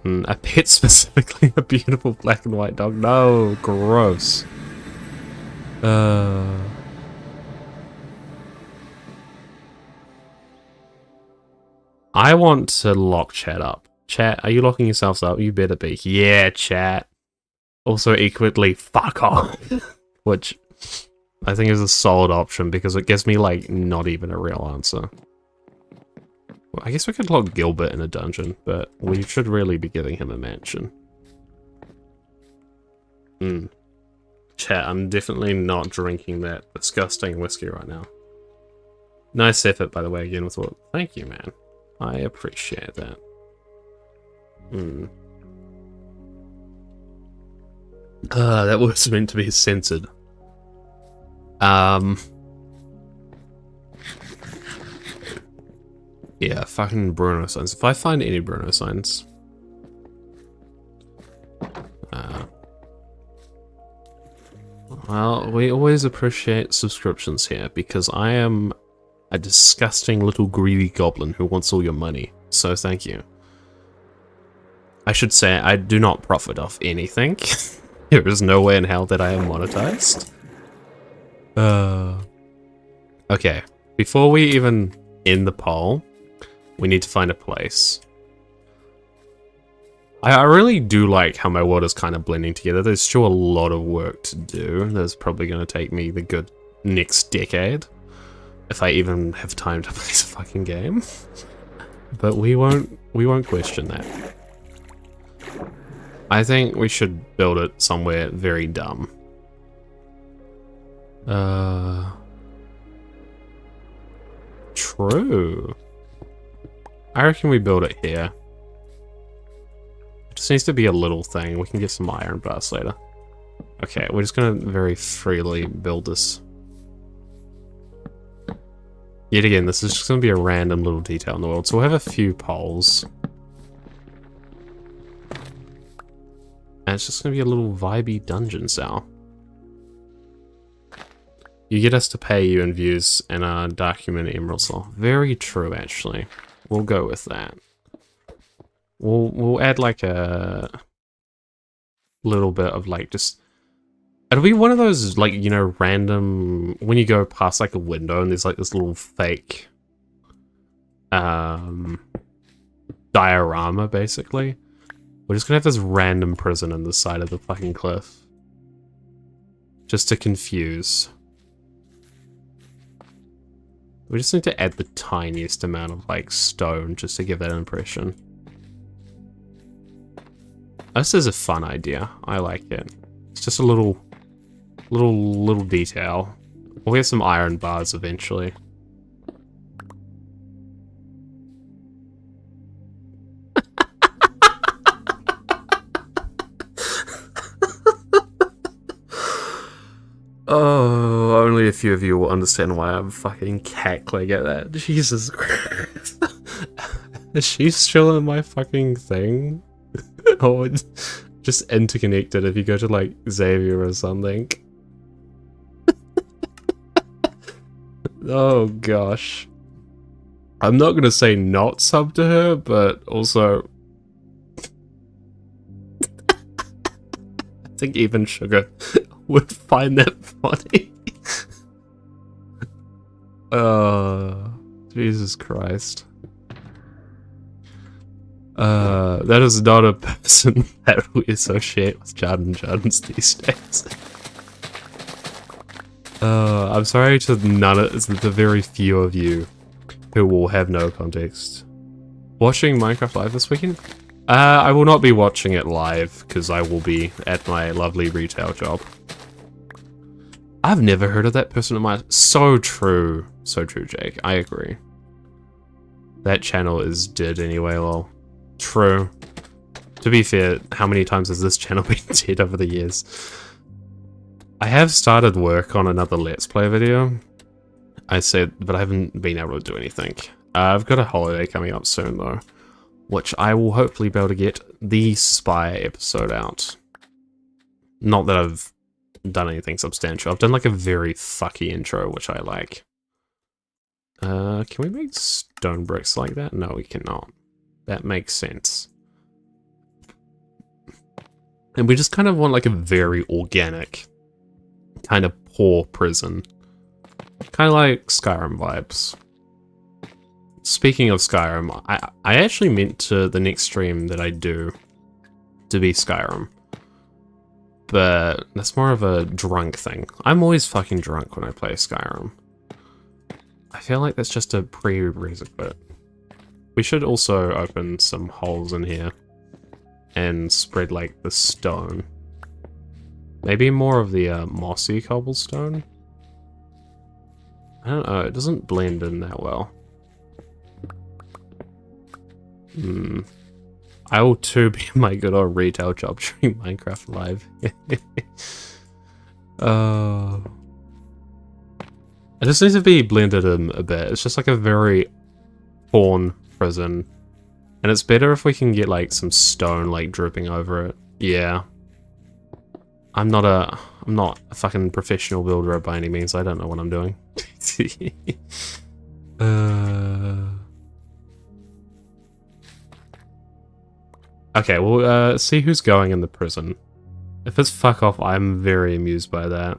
A pet specifically, a beautiful black and white dog. No, gross. I want to lock chat up. Chat, are you locking yourselves up? You better be. Yeah, chat. Also equally, fuck off. Which I think is a solid option because it gives me, like, not even a real answer. Well, I guess we could lock Gilbert in a dungeon, but we should really be giving him a mansion. Chat, I'm definitely not drinking that disgusting whiskey right now. Nice effort, by the way, again with what. Thank you, man. I appreciate that. That was meant to be censored. Yeah, fucking Bruno signs. If I find any Bruno signs... well, we always appreciate subscriptions here, because I am a disgusting little greedy goblin who wants all your money. So thank you. I should say I do not profit off anything. There is no way in hell that I am monetized. Okay, before we even end the poll, we need to find a place. I really do like how my world is kind of blending together. There's still a lot of work to do. There's probably going to take me the good next decade. If I even have time to play the fucking game. But we won't question that. I think we should build it somewhere very dumb. True. I reckon we build it here. It just needs to be a little thing. We can get some iron bars later. Okay, we're just gonna very freely build this. Yet again, this is just gonna be a random little detail in the world. So we'll have a few poles. And it's just gonna be a little vibey dungeon cell. You get us to pay you in views and document emerald soul. Very true, actually. We'll go with that. We'll add like a little bit of like just. It'll be one of those like, you know, random when you go past like a window and there's like this little fake diorama basically. We're just gonna have this random prison in the side of the fucking cliff. Just to confuse. We just need to add the tiniest amount of like stone just to give that impression. This is a fun idea. I like it. It's just a little detail. We'll get some iron bars eventually. Oh, only a few of you will understand why I'm fucking cackling at that. Jesus Christ. Is she still in my fucking thing? Or it's just interconnected if you go to like Xavier or something. Oh gosh. I'm not gonna say not sub to her, but also I think even Sugar would find that funny. Jesus Christ. That is not a person that we associate with Jardins these days. I'm sorry to the very few of you who will have no context. Watching Minecraft Live this weekend? I will not be watching it live, because I will be at my lovely retail job. I've never heard of that person in my... So true. So true, Jake. I agree. That channel is dead anyway, lol. True. To be fair, how many times has this channel been dead over the years? I have started work on another Let's Play video. I said, but I haven't been able to do anything. I've got a holiday coming up soon, though, which I will hopefully be able to get the Spy episode out. Not that I've done anything substantial. I've done like a very fucky intro, which I like. Can we make stone bricks like that? No, we cannot. That makes sense. And we just kind of want like a very organic, kind of poor prison. Kind of like Skyrim vibes. Speaking of Skyrim, I actually meant to the next stream that I do to be Skyrim. But that's more of a drunk thing. I'm always fucking drunk when I play Skyrim. I feel like that's just a prerequisite. We should also open some holes in here and spread like the stone. Maybe more of the mossy cobblestone? I don't know, it doesn't blend in that well. I will too be my good old retail job during Minecraft Live. It just needs to be blended in a bit. It's just like a very torn prison. And it's better if we can get like some stone like dripping over it. Yeah. I'm not a fucking professional builder by any means. I don't know what I'm doing. Okay, we'll see who's going in the prison. If it's fuck off, I'm very amused by that.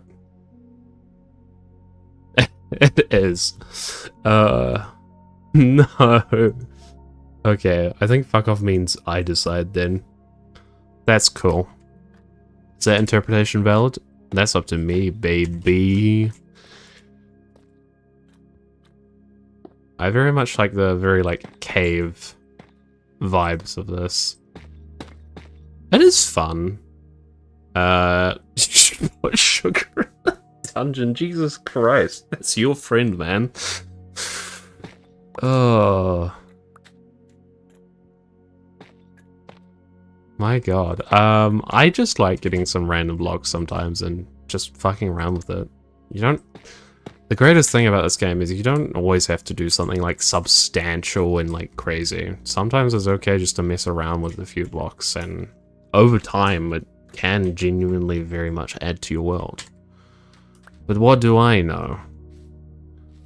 It is. No. Okay, I think fuck off means I decide then. That's cool. Is that interpretation valid? That's up to me, baby. I very much like the very like cave vibes of this. It is fun. What sugar? dungeon. Jesus Christ. That's your friend, man. Oh. My god. I just like getting some random blocks sometimes and just fucking around with it. You don't... The greatest thing about this game is you don't always have to do something like substantial and like crazy. Sometimes it's okay just to mess around with a few blocks, and over time it can genuinely very much add to your world. But what do I know?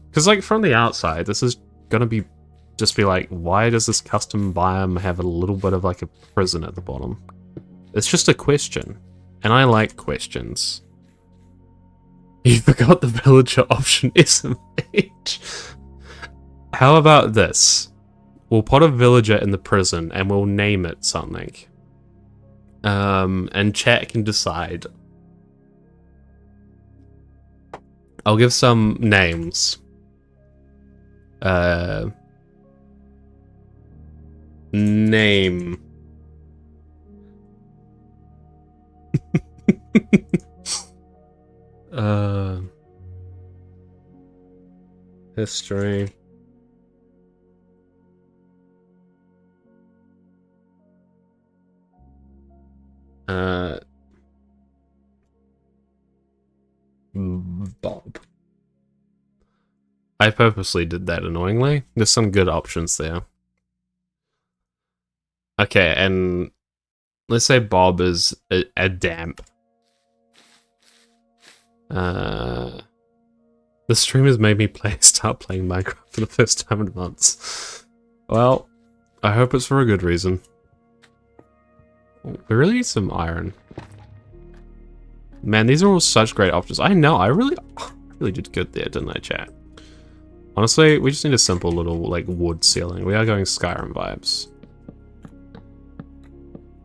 Because like from the outside, this is gonna be just be like, why does this custom biome have a little bit of like a prison at the bottom? It's just a question, and I like questions. You forgot the villager option, SMH. How about this? We'll put a villager in the prison and we'll name it something. And chat can decide. I'll give some names. Name. History. Bob. I purposely did that annoyingly. There's some good options there. Okay, and let's say Bob is a damp. The stream has made me start playing Minecraft for the first time in months. Well, I hope it's for a good reason. We really need some iron. Man, these are all such great options. I know, I really did good there, didn't I, chat? Honestly, we just need a simple little, like, wood ceiling. We are going Skyrim vibes.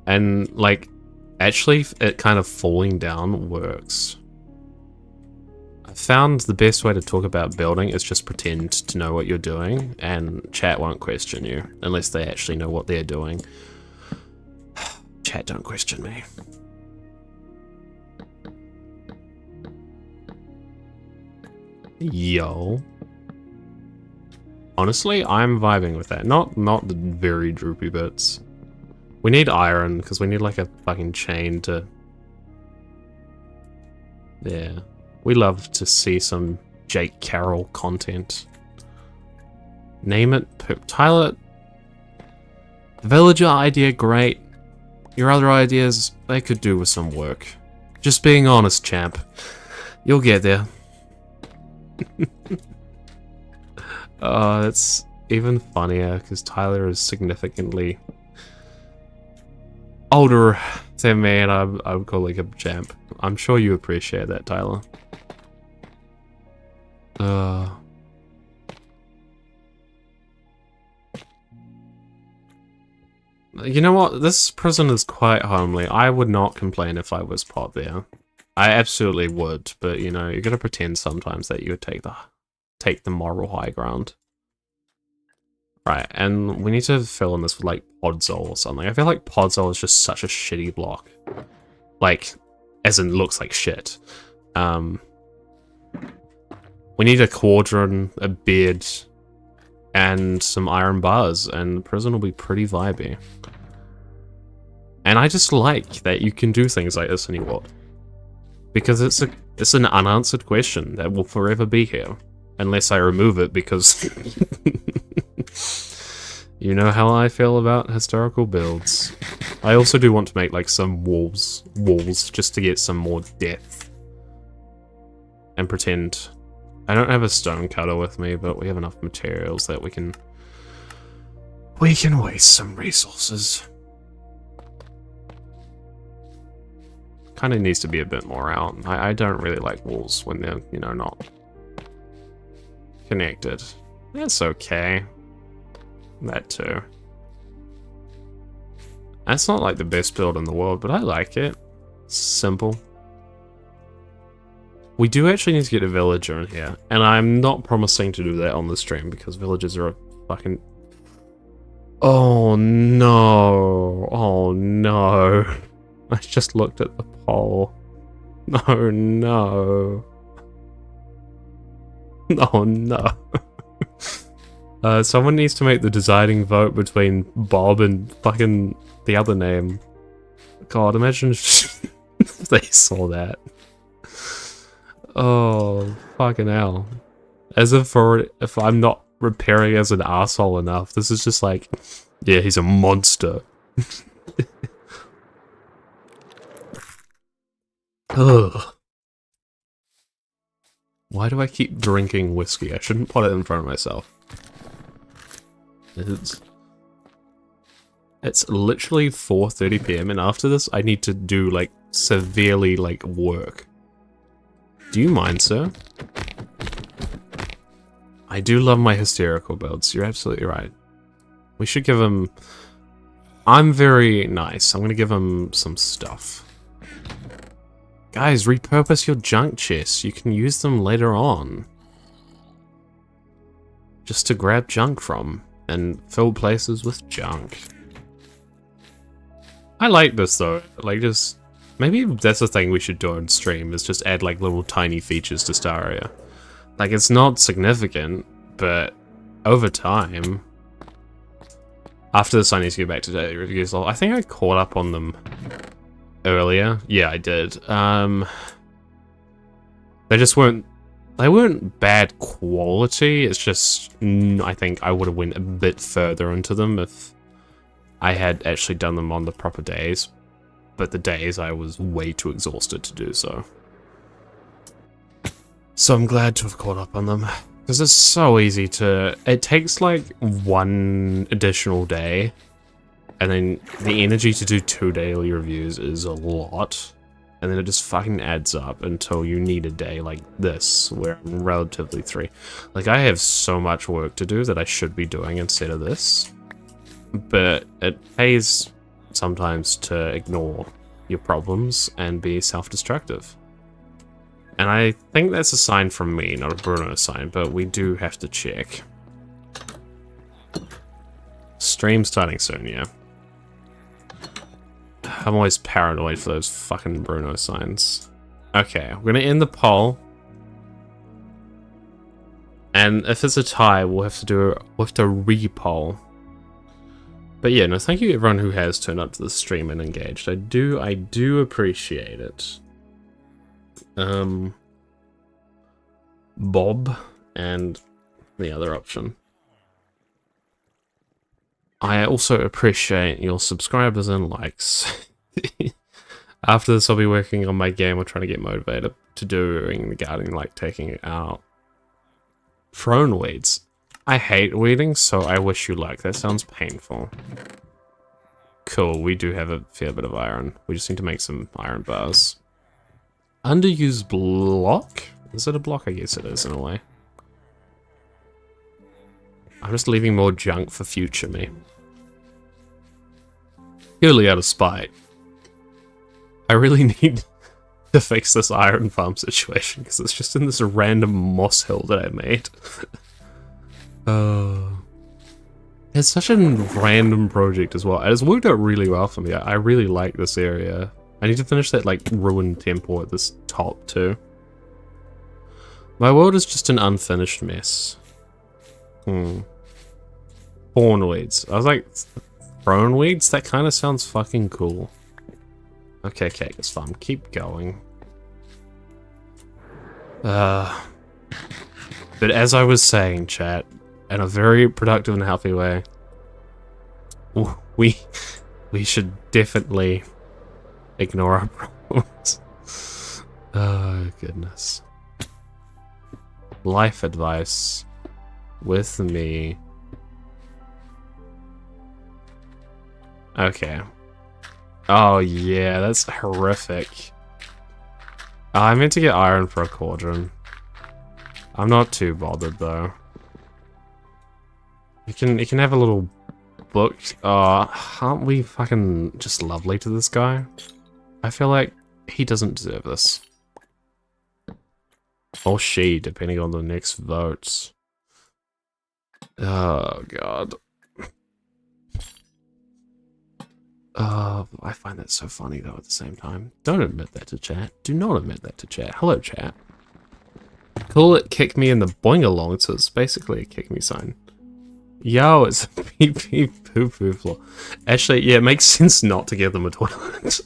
And, like, actually, it kind of falling down works. I found the best way to talk about building is just pretend to know what you're doing, and chat won't question you, unless they actually know what they're doing. Chat, don't question me. Yo. Honestly, I'm vibing with that. Not the very droopy bits. We need iron, because we need like a fucking chain to... Yeah. We love to see some Jake Carroll content. Name it. Tyler. The villager idea, great. Your other ideas, they could do with some work. Just being honest, champ. You'll get there. Oh, that's even funnier, because Tyler is significantly older than me, and I would call him a champ. I'm sure you appreciate that, Tyler. You know what? This prison is quite homely. I would not complain if I was pot there. I absolutely would, but you know, you gotta pretend sometimes that you would take the moral high ground. Right, and we need to fill in this with like Podzol or something. I feel like Podzol is just such a shitty block. Like, as in looks like shit. We need a cauldron, a bed, and some iron bars, and the prison will be pretty vibey. And I just like that you can do things like this anymore. Because it's an unanswered question that will forever be here. Unless I remove it, because... you know how I feel about historical builds. I also do want to make like some walls just to get some more depth. And pretend... I don't have a stone cutter with me, but we have enough materials that we can waste some resources. Kind of needs to be a bit more out. I don't really like walls when they're, you know, not connected. That's okay. That too. That's not like the best build in the world, but I like it. It's simple. We do actually need to get a villager in here, and I'm not promising to do that on the stream because villagers are a fucking... Oh no! Oh no! I just looked at the poll. Oh no! Oh no. Someone needs to make the deciding vote between Bob and fucking the other name. God, imagine if they saw that. Oh, fucking hell. As if I'm not repairing as an asshole enough, this is just like, yeah, he's a monster. Ugh. Why do I keep drinking whiskey? I shouldn't put it in front of myself. It's literally 4:30 PM, and after this I need to do, like, severely, like, work. Do you mind, sir? I do love my hysterical builds, you're absolutely right. We should give him... I'm very nice, I'm gonna give him some stuff. Guys, repurpose your junk chests. You can use them later on. Just to grab junk from, and fill places with junk. I like this though, like just... Maybe that's the thing we should do on stream, is just add like little tiny features to Staria. Like, it's not significant, but over time... After this I need to go back to daily reviews. I think I caught up on them earlier. Yeah, I did. They just weren't... They weren't bad quality, it's just... I think I would have went a bit further into them if I had actually done them on the proper days. But the days I was way too exhausted to do so. So I'm glad to have caught up on them. Because it's so easy to... It takes like one additional day. And then the energy to do 2 daily reviews is a lot. And then it just fucking adds up until you need a day like this, where I'm relatively 3. Like, I have so much work to do that I should be doing instead of this. But it pays sometimes to ignore your problems and be self-destructive. And I think that's a sign from me, not a Bruno sign, but we do have to check. Stream starting soon, yeah. I'm always paranoid for those fucking Bruno signs. Okay, I'm gonna end the poll. And if it's a tie, we'll have to re-poll. But yeah, no, thank you everyone who has turned up to the stream and engaged. I do appreciate it. Bob and the other option. I also appreciate your subscribers and likes. After this, I'll be working on my game. We're trying to get motivated to doing the gardening, like taking it out. Prone weeds. I hate weeding, so I wish you luck. That sounds painful. Cool, we do have a fair bit of iron. We just need to make some iron bars. Underused block? Is it a block? I guess it is, in a way. I'm just leaving more junk for future me. Purely out of spite. I really need to fix this iron farm situation, because it's just in this random moss hill that I made. It's such a random project as well. It's worked out really well for me. I really like this area. I need to finish that, like, ruined temple at this top, too. My world is just an unfinished mess. Hornweeds. I was like, throneweeds? That kind of sounds fucking cool. Okay, Cactus Farm, keep going. But as I was saying, chat, in a very productive and healthy way, we should definitely ignore our problems. Oh, goodness. Life advice with me. Okay. Oh, yeah, that's horrific. Oh, I meant to get iron for a cauldron. I'm not too bothered, though. You can have a little book. Aren't we fucking just lovely to this guy? I feel like he doesn't deserve this. Or she, depending on the next votes. Oh, God. I find that so funny, though, at the same time. Don't admit that to chat. Do not admit that to chat. Hello, chat. call it kick me in the boing along, so it's basically a kick me sign. Yo, it's a pee pee poo poo floor. Actually, yeah, it makes sense not to give them a toilet.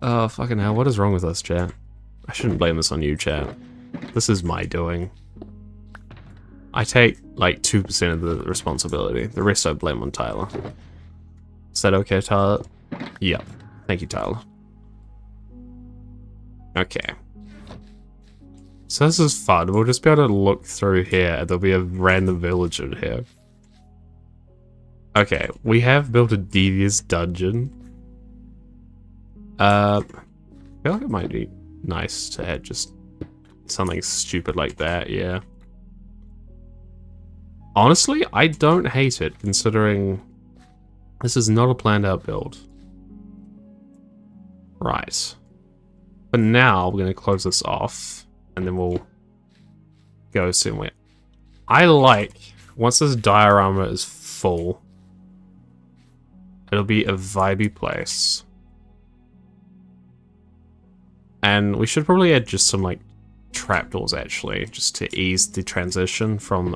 Oh, fucking hell, what is wrong with us, chat? I shouldn't blame this on you, chat. This is my doing. I take, like, 2% of the responsibility. The rest I blame on Tyler. Is that okay, Tyler? Yep. Thank you, Tyler. Okay. So this is fun. We'll just be able to look through here, and there'll be a random village in here. Okay, we have built a devious dungeon. I feel like it might be nice to add just something stupid like that, yeah. Honestly, I don't hate it, considering this is not a planned out build. Right. But now, we're going to close this off, and then we'll go somewhere. I like, once this diorama is full, it'll be a vibey place. And we should probably add just some, like, trapdoors, actually, just to ease the transition from,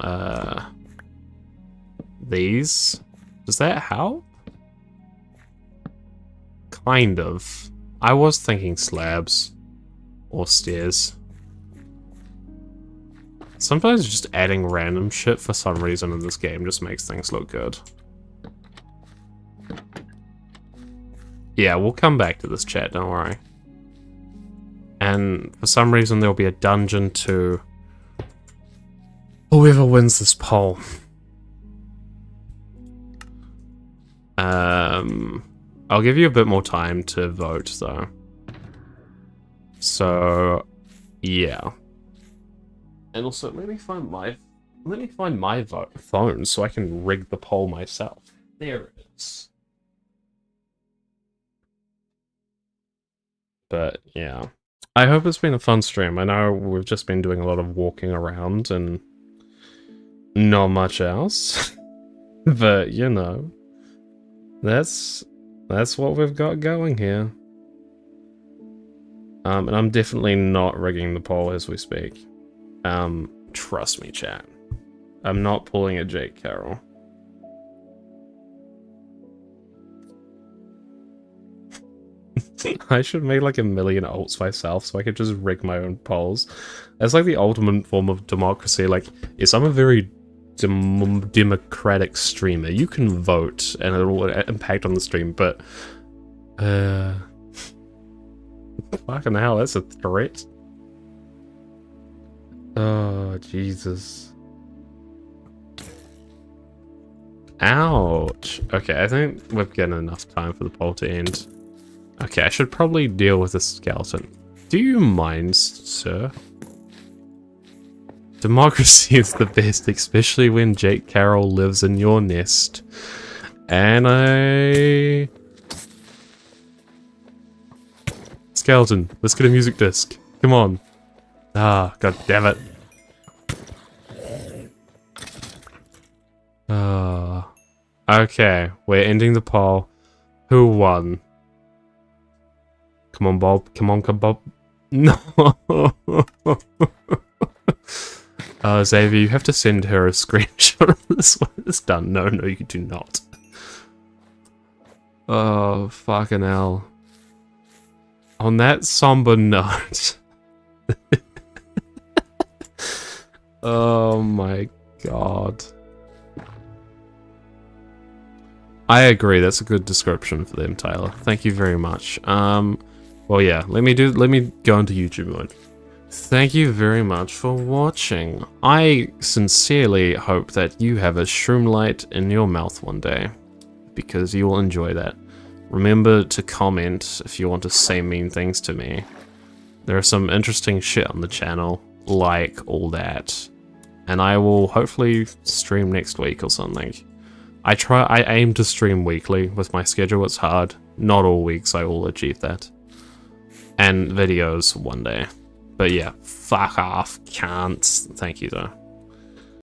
these. Does that help? Kind of. I was thinking slabs. Or stairs. Sometimes just adding random shit for some reason in this game just makes things look good. Yeah, we'll come back to this, chat, don't worry. And for some reason there'll be a dungeon to whoever wins this poll. I'll give you a bit more time to vote though. So yeah. And also let me find my phone so I can rig the poll myself. There it is. But yeah. I hope it's been a fun stream. I know we've just been doing a lot of walking around and not much else. But, you know, that's what we've got going here. And I'm definitely not rigging the poll as we speak. Trust me, chat. I'm not pulling a Jake Carroll. I should make like 1 million alts myself so I could just rig my own polls. That's like the ultimate form of democracy. Like, yes, I'm a very democratic streamer. You can vote and it'll impact on the stream, but fucking hell, that's a threat. Oh, Jesus. Ouch. Okay, I think we've got enough time for the poll to end. Okay, I should probably deal with the skeleton. Do you mind, sir? Democracy is the best, especially when Jake Carroll lives in your nest. And Skeleton, let's get a music disc. Come on. Ah, god damn it. Okay, we're ending the poll. Who won? Come on, Bob. Come on, Bob. No. Xavier, you have to send her a screenshot of this when it's done. No, no, you do not. Oh, fucking hell. On that somber note. Oh my god. I agree, that's a good description for them, Tyler. Thank you very much. Well, yeah, let me go into YouTube mode. Thank you very much for watching. I sincerely hope that you have a shroom light in your mouth one day, because you will enjoy that. Remember to comment if you want to say mean things to me. There are some interesting shit on the channel, like all that. And I will hopefully stream next week or something. I aim to stream weekly. With my schedule, it's hard. Not all weeks I will achieve that. And videos one day. But yeah, fuck off, can't. Thank you though.